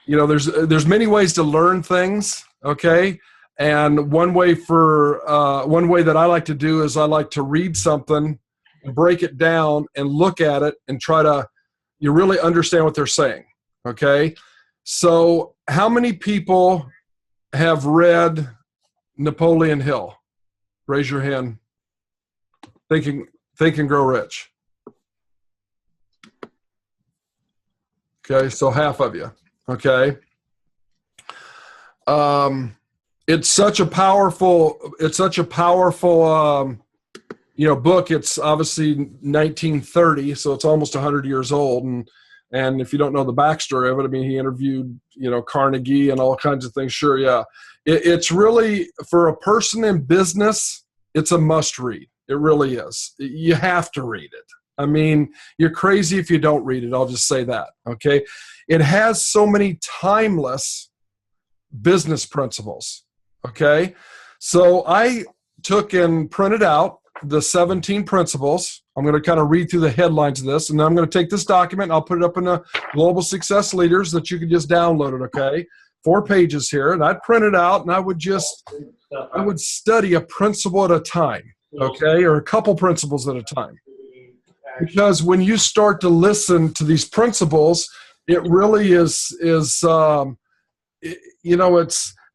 there's many ways to learn things. Okay. And one way that I like to do is I like to read something and break it down and look at it and try to, you really understand what they're saying. Okay. So how many people have read Napoleon Hill? Raise your hand. Think and Grow Rich. Okay, so half of you. Okay. It's such a powerful book. It's obviously 1930, so it's almost 100 years old. And if you don't know the backstory of it, I mean, he interviewed, Carnegie and all kinds of things. Sure, yeah. It's really, for a person in business, it's a must read. It really is. You have to read it. I mean, you're crazy if you don't read it. I'll just say that, okay? It has so many timeless business principles, okay? So I took and printed out the 17 principles. I'm going to kind of read through the headlines of this, and then I'm going to take this document and I'll put it up in the Global Success Leaders that you can just download it, okay? 4 pages here, and I'd print it out, and I would study a principle at a time, okay, or a couple principles at a time. because when you start to listen to these principles, it really it's,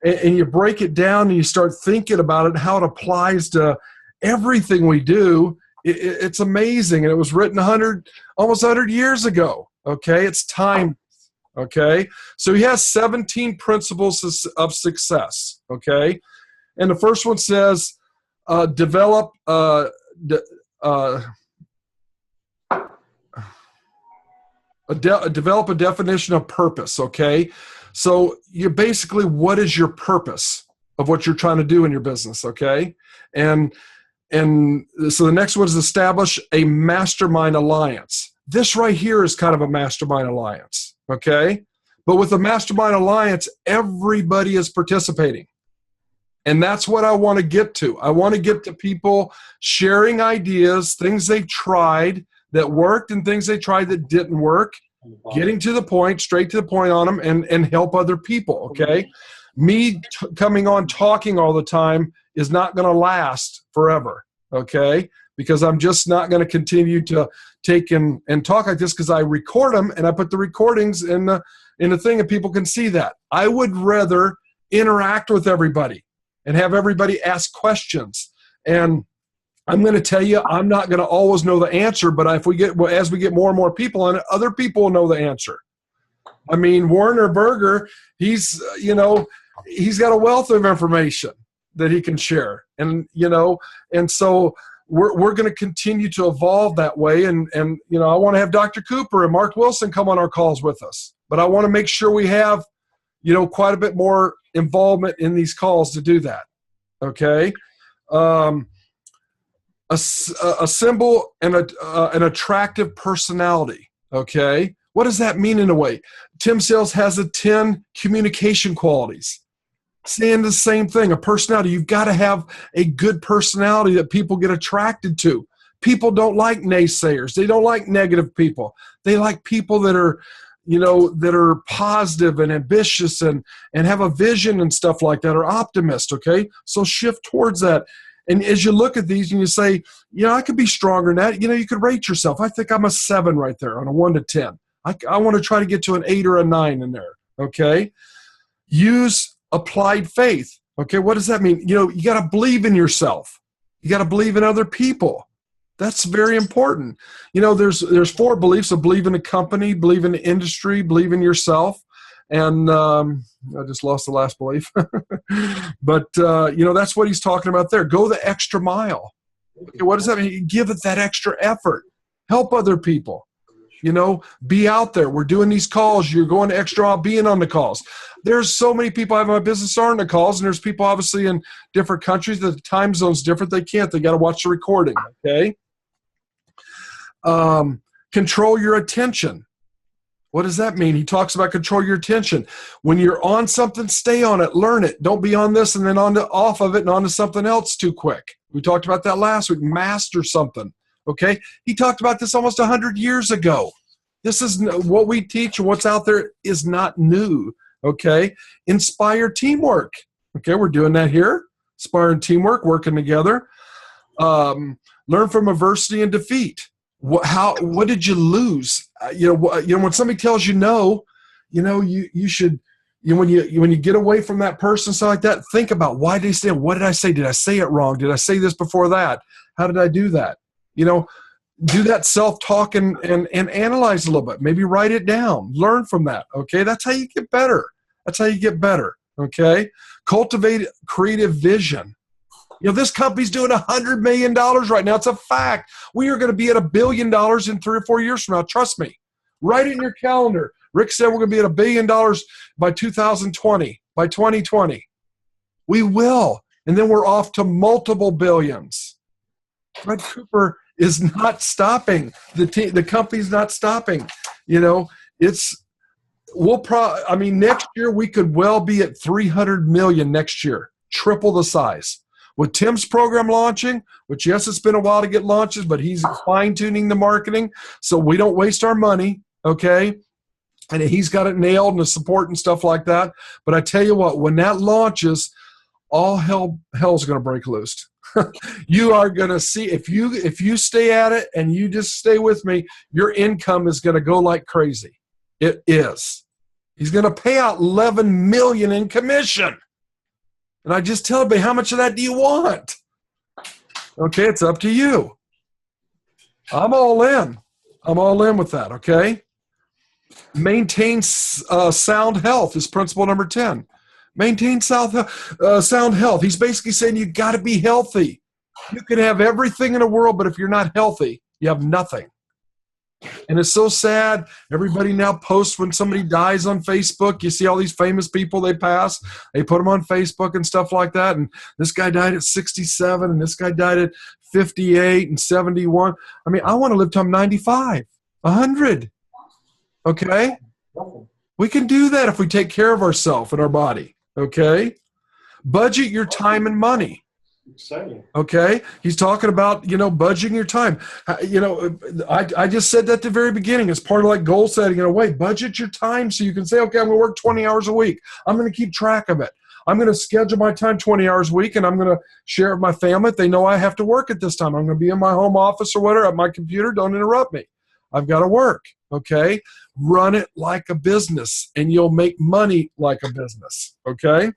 and you break it down and you start thinking about it, how it applies to everything we do. It's amazing. And it was written almost 100 years ago. Okay. It's time. Okay. So he has 17 principles of success. Okay. And the first one says, develop a definition of purpose. Okay. So you're basically, what is your purpose of what you're trying to do in your business? Okay. And so the next one is establish a mastermind alliance. This right here is kind of a mastermind alliance. Okay. But with a mastermind alliance, everybody is participating. And that's what I want to get to. I want to get to people sharing ideas, things they've tried that worked and things they tried that didn't work, getting to the point, straight to the point on them, and help other people, okay? Me coming on talking all the time is not going to last forever, okay? Because I'm just not going to continue to take and talk like this, because I record them and I put the recordings in the thing and people can see that. I would rather interact with everybody and have everybody ask questions. And I'm going to tell you, I'm not going to always know the answer, but as we get more and more people on it, other people will know the answer. I mean, Werner Berger, he's got a wealth of information that he can share. And so we're going to continue to evolve that way. And I want to have Dr. Cooper and Mark Wilson come on our calls with us, but I want to make sure we have, quite a bit more involvement in these calls to do that. Okay. Assemble an attractive personality. Okay. What does that mean in a way? Tim Sales has the 10 communication qualities. Saying the same thing, a personality. You've got to have a good personality that people get attracted to. People don't like naysayers. They don't like negative people. They like people that are, that are positive and ambitious and have a vision and stuff like that, are optimists. Okay. So shift towards that. And as you look at these and you say, I could be stronger than that. You could rate yourself. I think I'm a 7 right there on a 1 to 10. I want to try to get to an 8 or a 9 in there. Okay. Use applied faith. Okay. What does that mean? You got to believe in yourself. You got to believe in other people. That's very important. There's 4 beliefs: of believe in the company, believe in the industry, believe in yourself. And I just lost the last belief. But, that's what he's talking about there. Go the extra mile. Okay, what does that mean? Give it that extra effort. Help other people. Be out there. We're doing these calls. You're going extra mile being on the calls. There's so many people I have in my business are on the calls, and there's people obviously in different countries. The time zone's different. They can't. They got to watch the recording, okay? Control your attention. What does that mean? He talks about control your attention. When you're on something, stay on it, learn it. Don't be on this and then off of it and on to something else too quick. We talked about that last week. Master something, okay? He talked about this almost 100 years ago. This is what we teach, and what's out there is not new, okay? Inspire teamwork. Okay, we're doing that here. Inspiring teamwork, working together. Learn from adversity and defeat. What did you lose? When somebody tells you no, you should, when you get away from that person, stuff like that, think about, why did they say, what did I say? Did I say it wrong? Did I say this before that? How did I do that? Do that self-talk and analyze a little bit. Maybe write it down. Learn from that. Okay, that's how you get better. Okay, cultivate creative vision. This company's doing $100 million right now. It's a fact. We are going to be at $1 billion in 3 or 4 years from now. Trust me. Write it in your calendar. Rick said we're going to be at $1 billion by 2020, by 2020. We will. And then we're off to multiple billions. Fred Cooper is not stopping. The company's not stopping. Next year we could well be at 300 million next year. Triple the size. With Tim's program launching, which, yes, it's been a while to get launches, but he's fine-tuning the marketing so we don't waste our money, okay? And he's got it nailed and the support and stuff like that. But I tell you what, when that launches, all hell's going to break loose. You are going to see, if you stay at it and you just stay with me, your income is going to go like crazy. It is. He's going to pay out $11 million in commission. And I just tell everybody, how much of that do you want? Okay, it's up to you. I'm all in. I'm all in with that, okay? Maintain sound health is principle number 10. Maintain sound health. He's basically saying you got to be healthy. You can have everything in the world, but if you're not healthy, you have nothing. And it's so sad. Everybody now posts when somebody dies on Facebook. You see all these famous people they pass. They put them on Facebook and stuff like that. And this guy died at 67, and this guy died at 58 and 71. I mean, I want to live till I'm 95, 100. Okay? We can do that if we take care of ourselves and our body. Okay? Budget your time and money. Exciting. Okay, he's talking about, budgeting your time. I just said that at the very beginning. It's part of like goal setting in a way. Budget your time so you can say, okay, I'm going to work 20 hours a week. I'm going to keep track of it. I'm going to schedule my time 20 hours a week, and I'm going to share it with my family. They know I have to work at this time. I'm going to be in my home office or whatever at my computer. Don't interrupt me. I've got to work. Okay, run it like a business, and you'll make money like a business. Okay.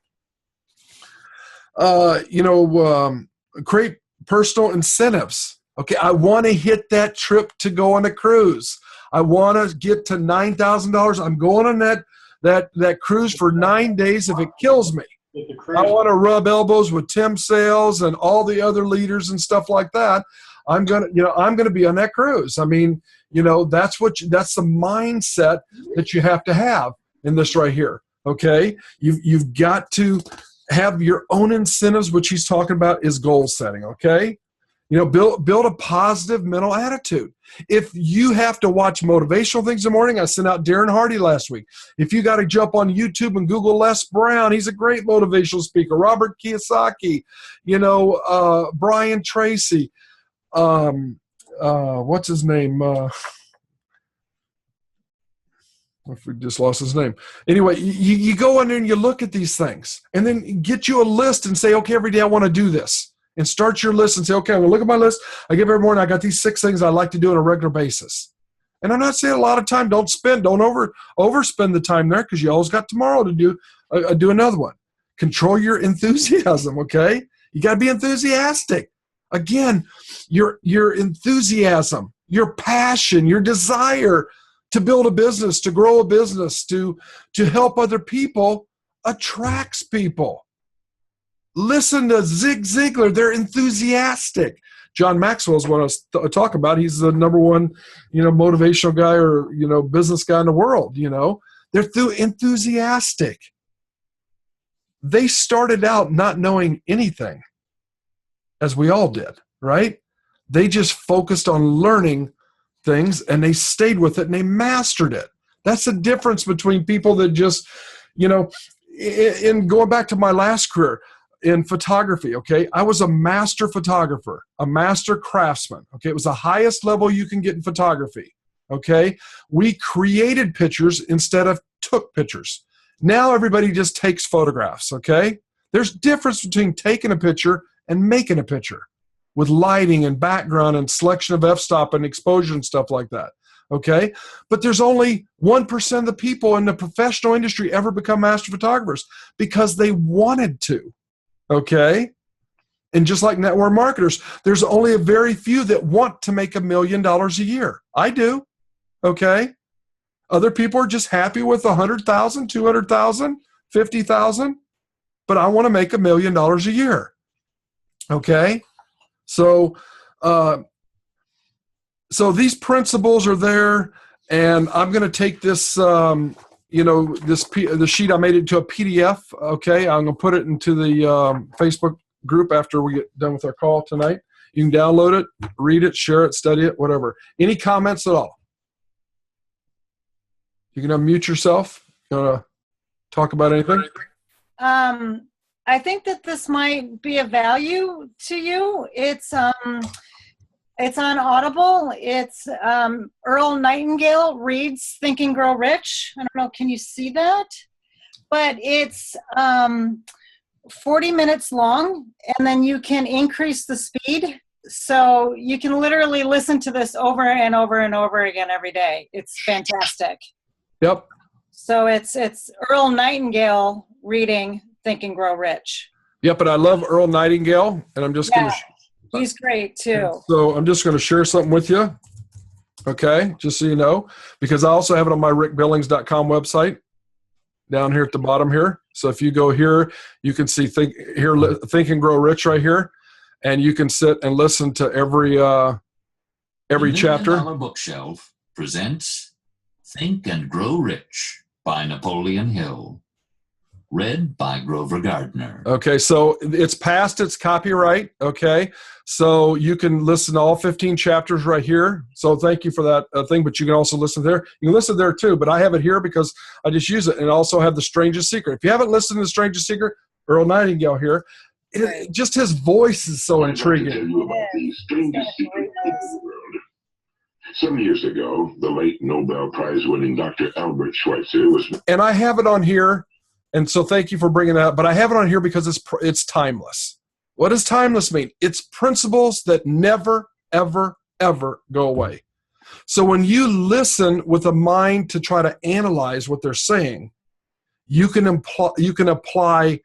Create personal incentives. Okay, I want to hit that trip to go on a cruise. I want to get to $9,000. I'm going on that cruise for 9 days if it kills me. I want to rub elbows with Tim Sales and all the other leaders and stuff like that. I'm gonna be on that cruise. I mean, that's the mindset that you have to have in this right here. Okay, you've got to have your own incentives, which he's talking about is goal setting, okay? Build a positive mental attitude. If you have to watch motivational things in the morning, I sent out Darren Hardy last week. If you got to jump on YouTube and Google Les Brown, he's a great motivational speaker. Robert Kiyosaki, Brian Tracy, what's his name? We just lost his name. Anyway, you go in there and you look at these things and then get you a list and say, okay, every day I want to do this. And start your list and say, okay, I'm going to look at my list. I give every morning, I got these 6 things I like to do on a regular basis. And I'm not saying a lot of time, don't overspend the time there because you always got tomorrow to do another one. Control your enthusiasm, okay? You got to be enthusiastic. Again, your enthusiasm, your passion, your desire to build a business, to grow a business, to help other people attracts people. Listen to Zig Ziglar. They're enthusiastic. John Maxwell is what I was talking about. He's the number one, motivational guy or, business guy in the world, They're enthusiastic. They started out not knowing anything, as we all did, right? They just focused on learning things and they stayed with it and they mastered it. That's the difference between people that just, in going back to my last career in photography, okay, I was a master photographer, a master craftsman, okay? It was the highest level you can get in photography, okay? We created pictures instead of took pictures. Now everybody just takes photographs, okay? There's difference between taking a picture and making a picture, with lighting and background and selection of f-stop and exposure and stuff like that, okay? But there's only 1% of the people in the professional industry ever become master photographers because they wanted to, okay? And just like network marketers, there's only a very few that want to make $1 million a year. I do, okay? Other people are just happy with 100,000, 200,000, 50,000, but I want to make $1 million a year, okay? So these principles are there, and I'm going to take this, the sheet, I made it to a PDF. Okay. I'm going to put it into the Facebook group after we get done with our call tonight. You can download it, read it, share it, study it, whatever. Any comments at all? You can unmute yourself. You want to talk about anything? I think that this might be of value to you. It's on Audible. It's Earl Nightingale reads Think and Grow Rich. I don't know, can you see that? But it's 40 minutes long, and then you can increase the speed. So you can literally listen to this over and over and over again every day. It's fantastic. Yep. So it's Earl Nightingale reading Think and Grow Rich. Yep. And I love Earl Nightingale, and I'm just going Yeah, to. he's great too. So I'm just going to share something with you. Okay, just so you know, because I also have it on my rickbillings.com website down here at the bottom here. So if you go here, you can see Think and Grow Rich right here, and you can sit and listen to every chapter. $1 Million Bookshelf presents Think and Grow Rich by Napoleon Hill, read by Grover Gardner. Okay, so it's past its copyright. Okay, so you can listen to all 15 chapters right here. So thank you for that thing, but you can also listen there. You can listen there too, but I have it here because I just use it, and also have The Strangest Secret. If you haven't listened to The Strangest Secret, Earl Nightingale here, just his voice is so intriguing. Tell you about the strangest secret in the world. Some years ago, the late Nobel Prize-winning Dr. Albert Schweitzer was... And I have it on here, and so thank you for bringing that up, but I have it on here because it's timeless. What does timeless mean? It's principles that never, ever, ever go away. So when you listen with a mind to try to analyze what they're saying, you can apply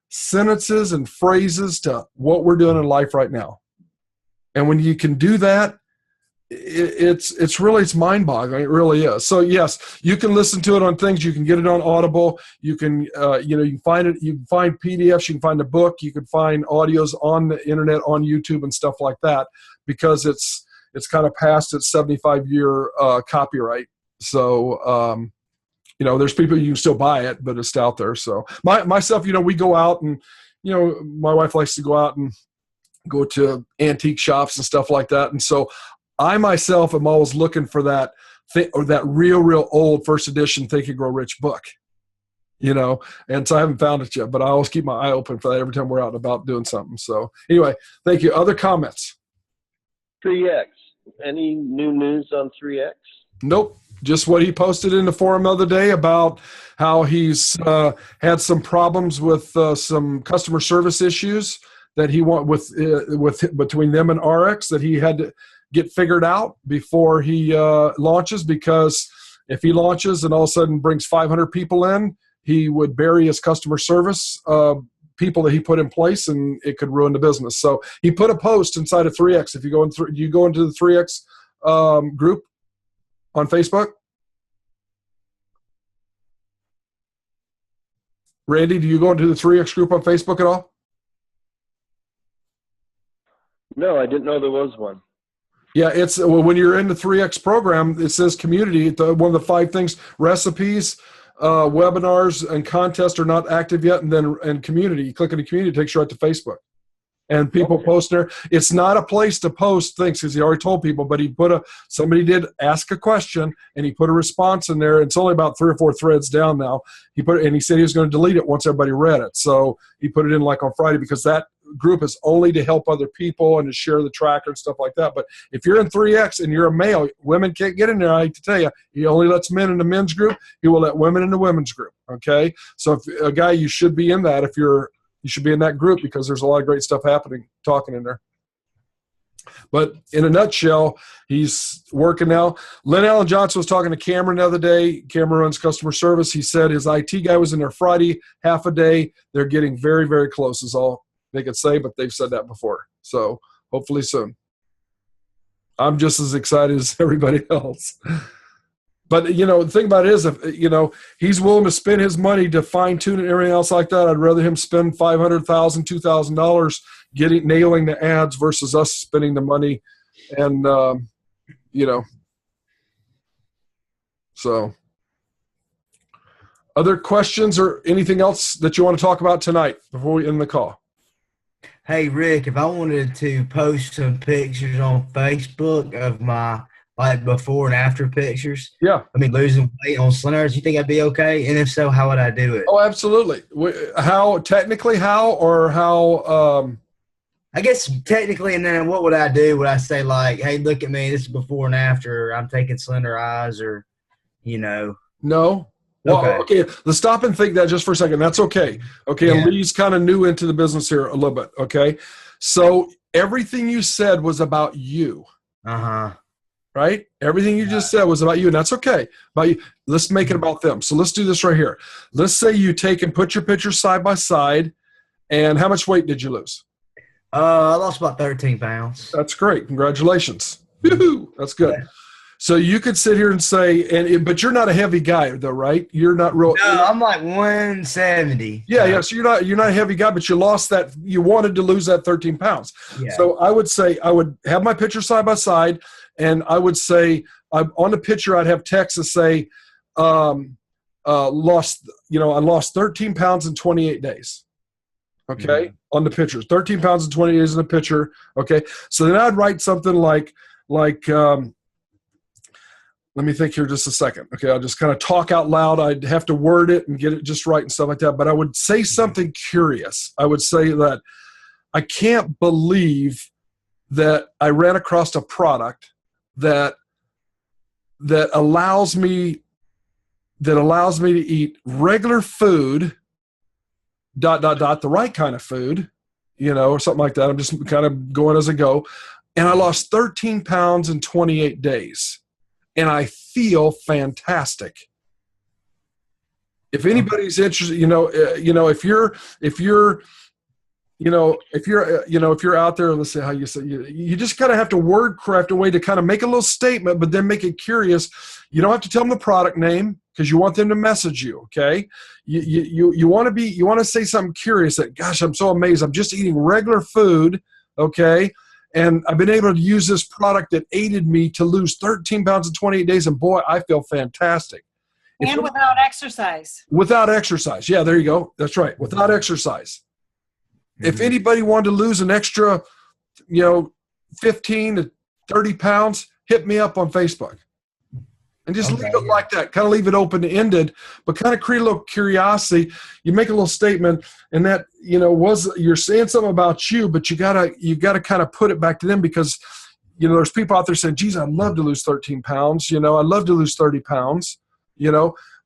sentences and phrases to what we're doing in life right now. And when you can do that, it's mind-boggling. It really is. So yes, you can listen to it on things. You can get it on Audible. You can you can find it. You can find PDFs. You can find a book. You can find audios on the internet, on YouTube, and stuff like that, because it's kind of past its 75-year copyright. So there's people, you can still buy it, but it's out there. So myself, we go out, and my wife likes to go out and go to antique shops and stuff like that, and so I myself am always looking for that real old first edition Think and Grow Rich book, and so I haven't found it yet, but I always keep my eye open for that every time we're out and about doing something. So anyway, thank you. Other comments? 3X. Any new news on 3X? Nope. Just what he posted in the forum the other day about how he's had some problems with some customer service issues that he with between them and RX that he had to get figured out before he launches, because if he launches and all of a sudden brings 500 people in, he would bury his customer service people that he put in place, and it could ruin the business. So he put a post inside of 3X. If you go into the 3X group on Facebook. Randy, do you go into the 3X group on Facebook at all? No, I didn't know there was one. Yeah, when you're in the 3X program, it says community. One of the 5 things: recipes, webinars, and contests are not active yet, and community. You click on the community, it takes you right to Facebook. And people post there. It's not a place to post things, because he already told people, but somebody did ask a question, and he put a response in there. It's only about 3 or 4 threads down now. And he said he was going to delete it once everybody read it. So he put it in like on Friday, because that group is only to help other people and to share the tracker and stuff like that. But if you're in 3X and you're a male, women can't get in there. I hate to tell you, he only lets men in the men's group. He will let women in the women's group. Okay, so if a guy, you should be in that. You should be in that group, because there's a lot of great stuff happening, talking in there. But in a nutshell, he's working now. Lynn Allen Johnson was talking to Cameron the other day. Cameron runs customer service. He said his IT guy was in there Friday, half a day. They're getting very, very close is all they could say, but they've said that before. So hopefully soon. I'm just as excited as everybody else. But, the thing about it is, if, he's willing to spend his money to fine tune and everything else like that, I'd rather him spend $500,000, $2,000 nailing the ads versus us spending the money. And, so other questions or anything else that you want to talk about tonight before we end the call? Hey, Rick, if I wanted to post some pictures on Facebook of my before and after pictures. Yeah. Losing weight on Slenders, you think I'd be okay? And if so, how would I do it? Oh, absolutely. How? I guess technically, and then what would I do? Would I say like, hey, look at me, this is before and after, I'm taking Slender Eyes, or, No. Well, Okay. okay, let's stop and think that just for a second. That's okay. Okay, and Yeah. Lee's kind of new into the business here a little bit. Okay, so everything you said was about you, Uh-huh. right? Everything you just said was about you, and that's okay. About you. Let's make it about them. So let's do this right here. Let's say you take and put your pictures side by side, and how much weight did you lose? I lost about 13 pounds. That's great. Congratulations. Woo-hoo. That's good. Yeah. So you could sit here and say, but you're not a heavy guy though, right? You're not real. No, I'm like 170. Yeah. So you're not a heavy guy, but you lost that. You wanted to lose that 13 pounds. Yeah. So I would say I would have my picture side by side, and I would say on the picture I'd have text to say, I lost 13 pounds in 28 days. Okay, on the pictures, 13 pounds in 20 days in the picture. Okay, so then I'd write something like. Let me think here just a second. Okay, I'll just kind of talk out loud. I'd have to word it and get it just right and stuff like that. But I would say something curious. I would say that I can't believe that I ran across a product that allows me to eat regular food, ... the right kind of food, or something like that. I'm just kind of going as I go. And I lost 13 pounds in 28 days. And I feel fantastic. If anybody's interested, if you're out there, let's say how you say, you just kind of have to word craft a way to kind of make a little statement, but then make it curious. You don't have to tell them the product name because you want them to message you. Okay. You want to say something curious that, gosh, I'm so amazed. I'm just eating regular food. Okay. And I've been able to use this product that aided me to lose 13 pounds in 28 days. And boy, I feel fantastic. And without exercise. Without exercise. Yeah, there you go. That's right. Without exercise. If anybody wanted to lose an extra, 15 to 30 pounds, hit me up on Facebook. And just leave it like that. Kind of leave it open-ended, but kind of create a little curiosity. You make a little statement, and that you're saying something about you, but you gotta kind of put it back to them because there's people out there saying, "Geez, I'd love to lose 13 pounds. I'd love to lose 30 pounds.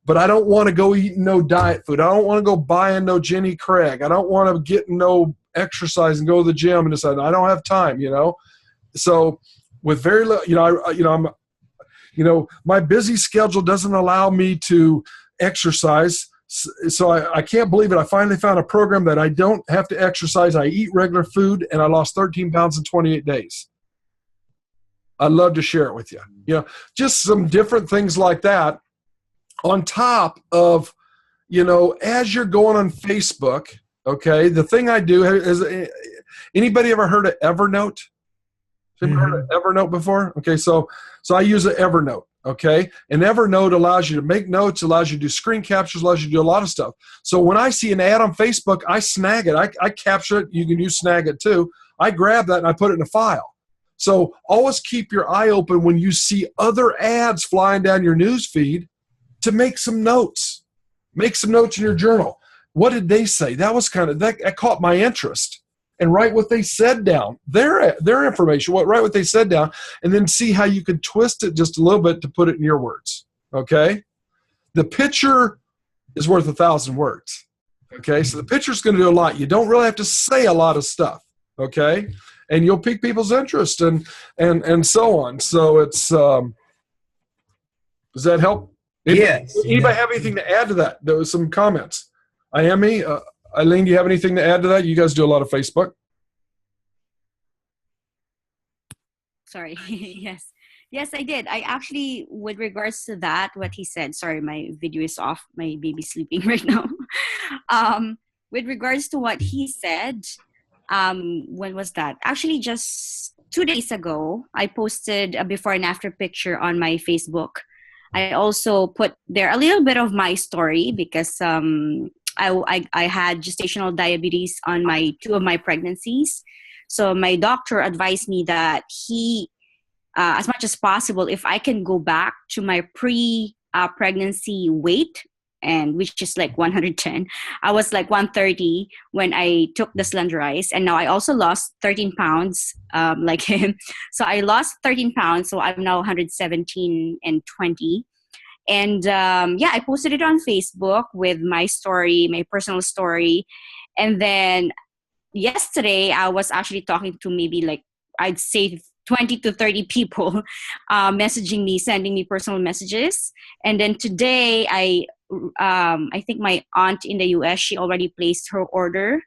But I don't want to go eating no diet food. I don't want to go buying no Jenny Craig. I don't want to get no exercise and go to the gym and decide I don't have time. So with very little, my busy schedule doesn't allow me to exercise. So I can't believe it. I finally found a program that I don't have to exercise. I eat regular food, and I lost 13 pounds in 28 days. I'd love to share it with you. Just some different things like that on top of, as you're going on Facebook, okay, the thing I do is, anybody ever heard of Evernote? Have you heard of Evernote before? Okay, so I use an Evernote, okay? And Evernote allows you to make notes, allows you to do screen captures, allows you to do a lot of stuff. So when I see an ad on Facebook, I snag it. I capture it. You can use snag it too. I grab that and I put it in a file. So always keep your eye open when you see other ads flying down your news feed to make some notes. Make some notes in your journal. What did they say? That was that caught my interest. And write what they said down, their information, write what they said down, and then see how you can twist it just a little bit to put it in your words, okay? The picture is worth 1,000 words, okay? So the picture's going to do a lot. You don't really have to say a lot of stuff, okay? And you'll pique people's interest and so on. So it's, does that help? Yes. Anybody have anything to add to that? There was some comments. Iami, Eileen, do you have anything to add to that? You guys do a lot of Facebook. Sorry. Yes, I did. I actually, with regards to that, what he said, sorry, my video is off. My baby's sleeping right now. With regards to what he said, when was that? Actually, just 2 days ago, I posted a before and after picture on my Facebook. I also put there a little bit of my story because I had gestational diabetes on 2 of my pregnancies. So my doctor advised me that as much as possible, if I can go back to my pre-pregnancy weight, and which is like 110. I was like 130 when I took the Slenderize, and now I also lost 13 pounds like him. So I lost 13 pounds, so I'm now 117 and 20. And yeah, I posted it on Facebook with my story, my personal story. And then yesterday, I was actually talking to maybe like, I'd say 20 to 30 people messaging me, sending me personal messages. And then today, I think my aunt in the US, she already placed her order.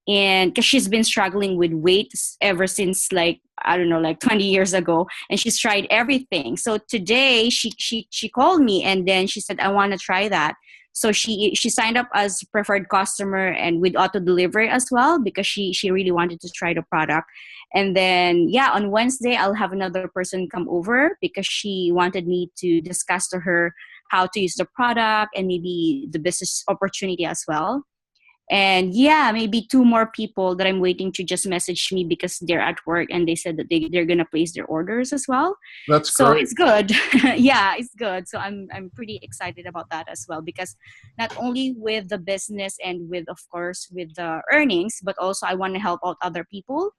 And because she's been struggling with weight ever since like, I don't know, like 20 years ago, and she's tried everything. So today she called me and then she said, I want to try that. So she signed up as preferred customer and with auto delivery as well, because she really wanted to try the product. And then yeah, on Wednesday I'll have another person come over because she wanted me to discuss to her how to use the product and maybe the business opportunity as well. And yeah, maybe 2 more people that I'm waiting to just message me because they're at work and they said that they're going to place their orders as well. That's So great. it's good. Yeah, it's good. So I'm pretty excited about that as well, because not only with the business and with, of course, with the earnings, but also I want to help out other people.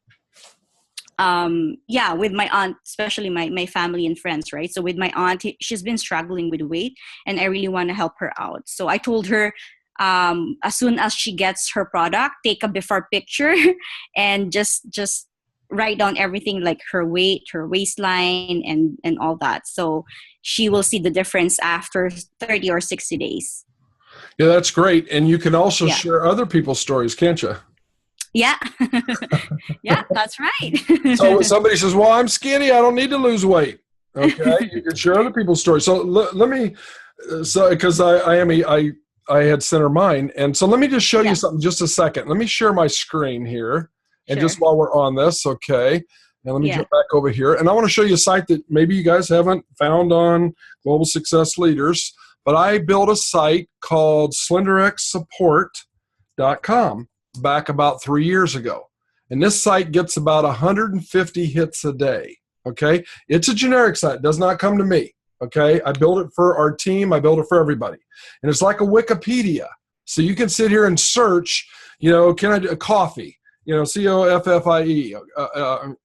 Yeah, with my aunt, especially my family and friends, right? So with my aunt, she's been struggling with weight and I really want to help her out. So I told her, as soon as she gets her product, take a before picture and just write down everything like her weight, her waistline, and all that. So she will see the difference after 30 or 60 days. Yeah, that's great. And you can also Yeah. share other people's stories, can't you? Yeah. Yeah, that's right. So when somebody says, well, I'm skinny, I don't need to lose weight. Okay. You can share other people's stories. So let me, because I had sent her mine. And so let me just show you something just a second. Let me share my screen here. And Sure. just while we're on this, okay. And let me Yeah. jump back over here. And I want to show you a site that maybe you guys haven't found on Global Success Leaders. But I built a site called SlenderXSupport.com back about 3 years ago. And this site gets about 150 hits a day. Okay. It's a generic site. It does not come to me. Okay. I built it for our team. I built it for everybody. And it's like a Wikipedia. So you can sit here and search, can I do a coffee? COFFIE,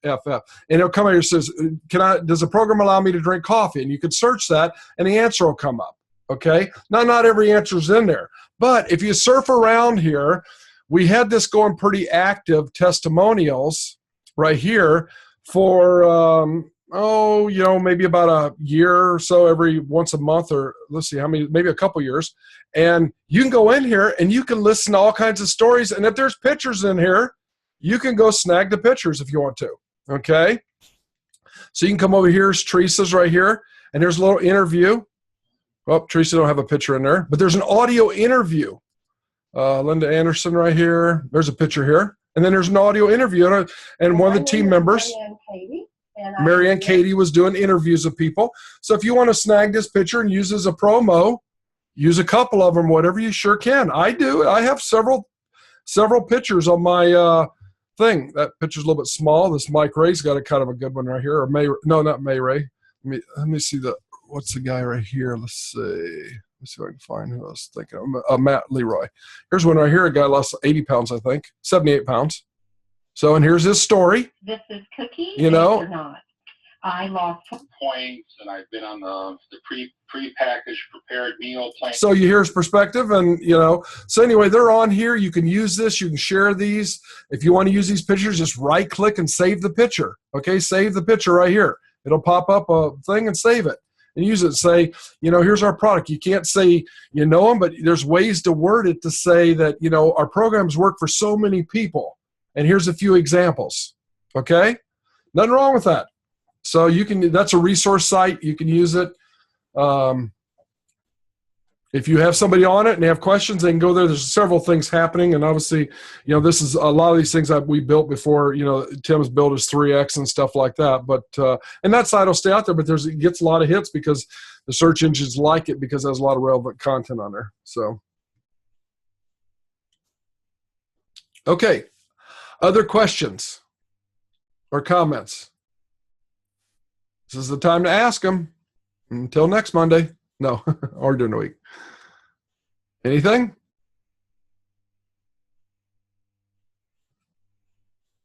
FF. And it'll come out here and says, does the program allow me to drink coffee? And you can search that and the answer will come up. Okay. Now, not every answer is in there, but if you surf around here, we had this going pretty active testimonials right here for, maybe about a year or so, every once a month, or let's see how many, maybe a couple years. And you can go in here and you can listen to all kinds of stories. And if there's pictures in here, you can go snag the pictures if you want to. Okay. So you can come over here. Teresa's right here. And there's a little interview. Oh, Teresa don't have a picture in there, but there's an audio interview. Linda Anderson right here. There's a picture here. And then there's an audio interview. And one of the team members, Marianne Katie, was doing interviews of people. So if you want to snag this picture and use it as a promo, use a couple of them, whatever you sure can. I do. I have several pictures on my thing. That picture's a little bit small. This Mike Ray's got a kind of a good one right here. Or no, not May Ray. Let me see what's the guy right here? Let's see if I can find who I was thinking of. Matt Leroy. Here's one right here. A guy lost 80 pounds, I think. 78 pounds. So, and here's his story. This is Cookie. Or not. I lost points, and I've been on the pre-packaged prepared meal plan. So you hear his perspective, and So anyway, they're on here. You can use this. You can share these. If you want to use these pictures, just right-click and save the picture. Okay, save the picture right here. It'll pop up a thing and save it. And use it. Say, here's our product. You can't say you know them, but there's ways to word it to say that, our programs work for so many people. And here's a few examples. Okay? Nothing wrong with that. So that's a resource site. You can use it. If you have somebody on it and they have questions, they can go there. There's several things happening. And obviously, this is a lot of these things that we built before, Tim's built his 3X and stuff like that. But, and that site will stay out there, but it gets a lot of hits because the search engines like it because there's a lot of relevant content on there. So, okay. Other questions or comments? This is the time to ask them. Until next Monday. No, or during the week. Anything?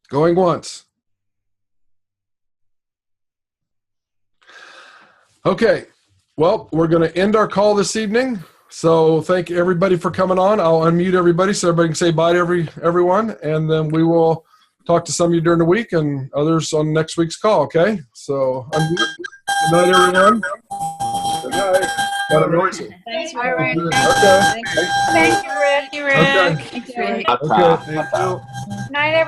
Going once. Okay. Well, we're going to end our call this evening. So thank everybody for coming on. I'll unmute everybody so everybody can say bye to everyone. And then we will talk to some of you during the week and others on next week's call, okay? So unmute. Good night, everyone. Good night. Got it noisy. Thanks, Okay. Thank you, Rick. Okay. Thank you, Rick. Okay. Night, everyone.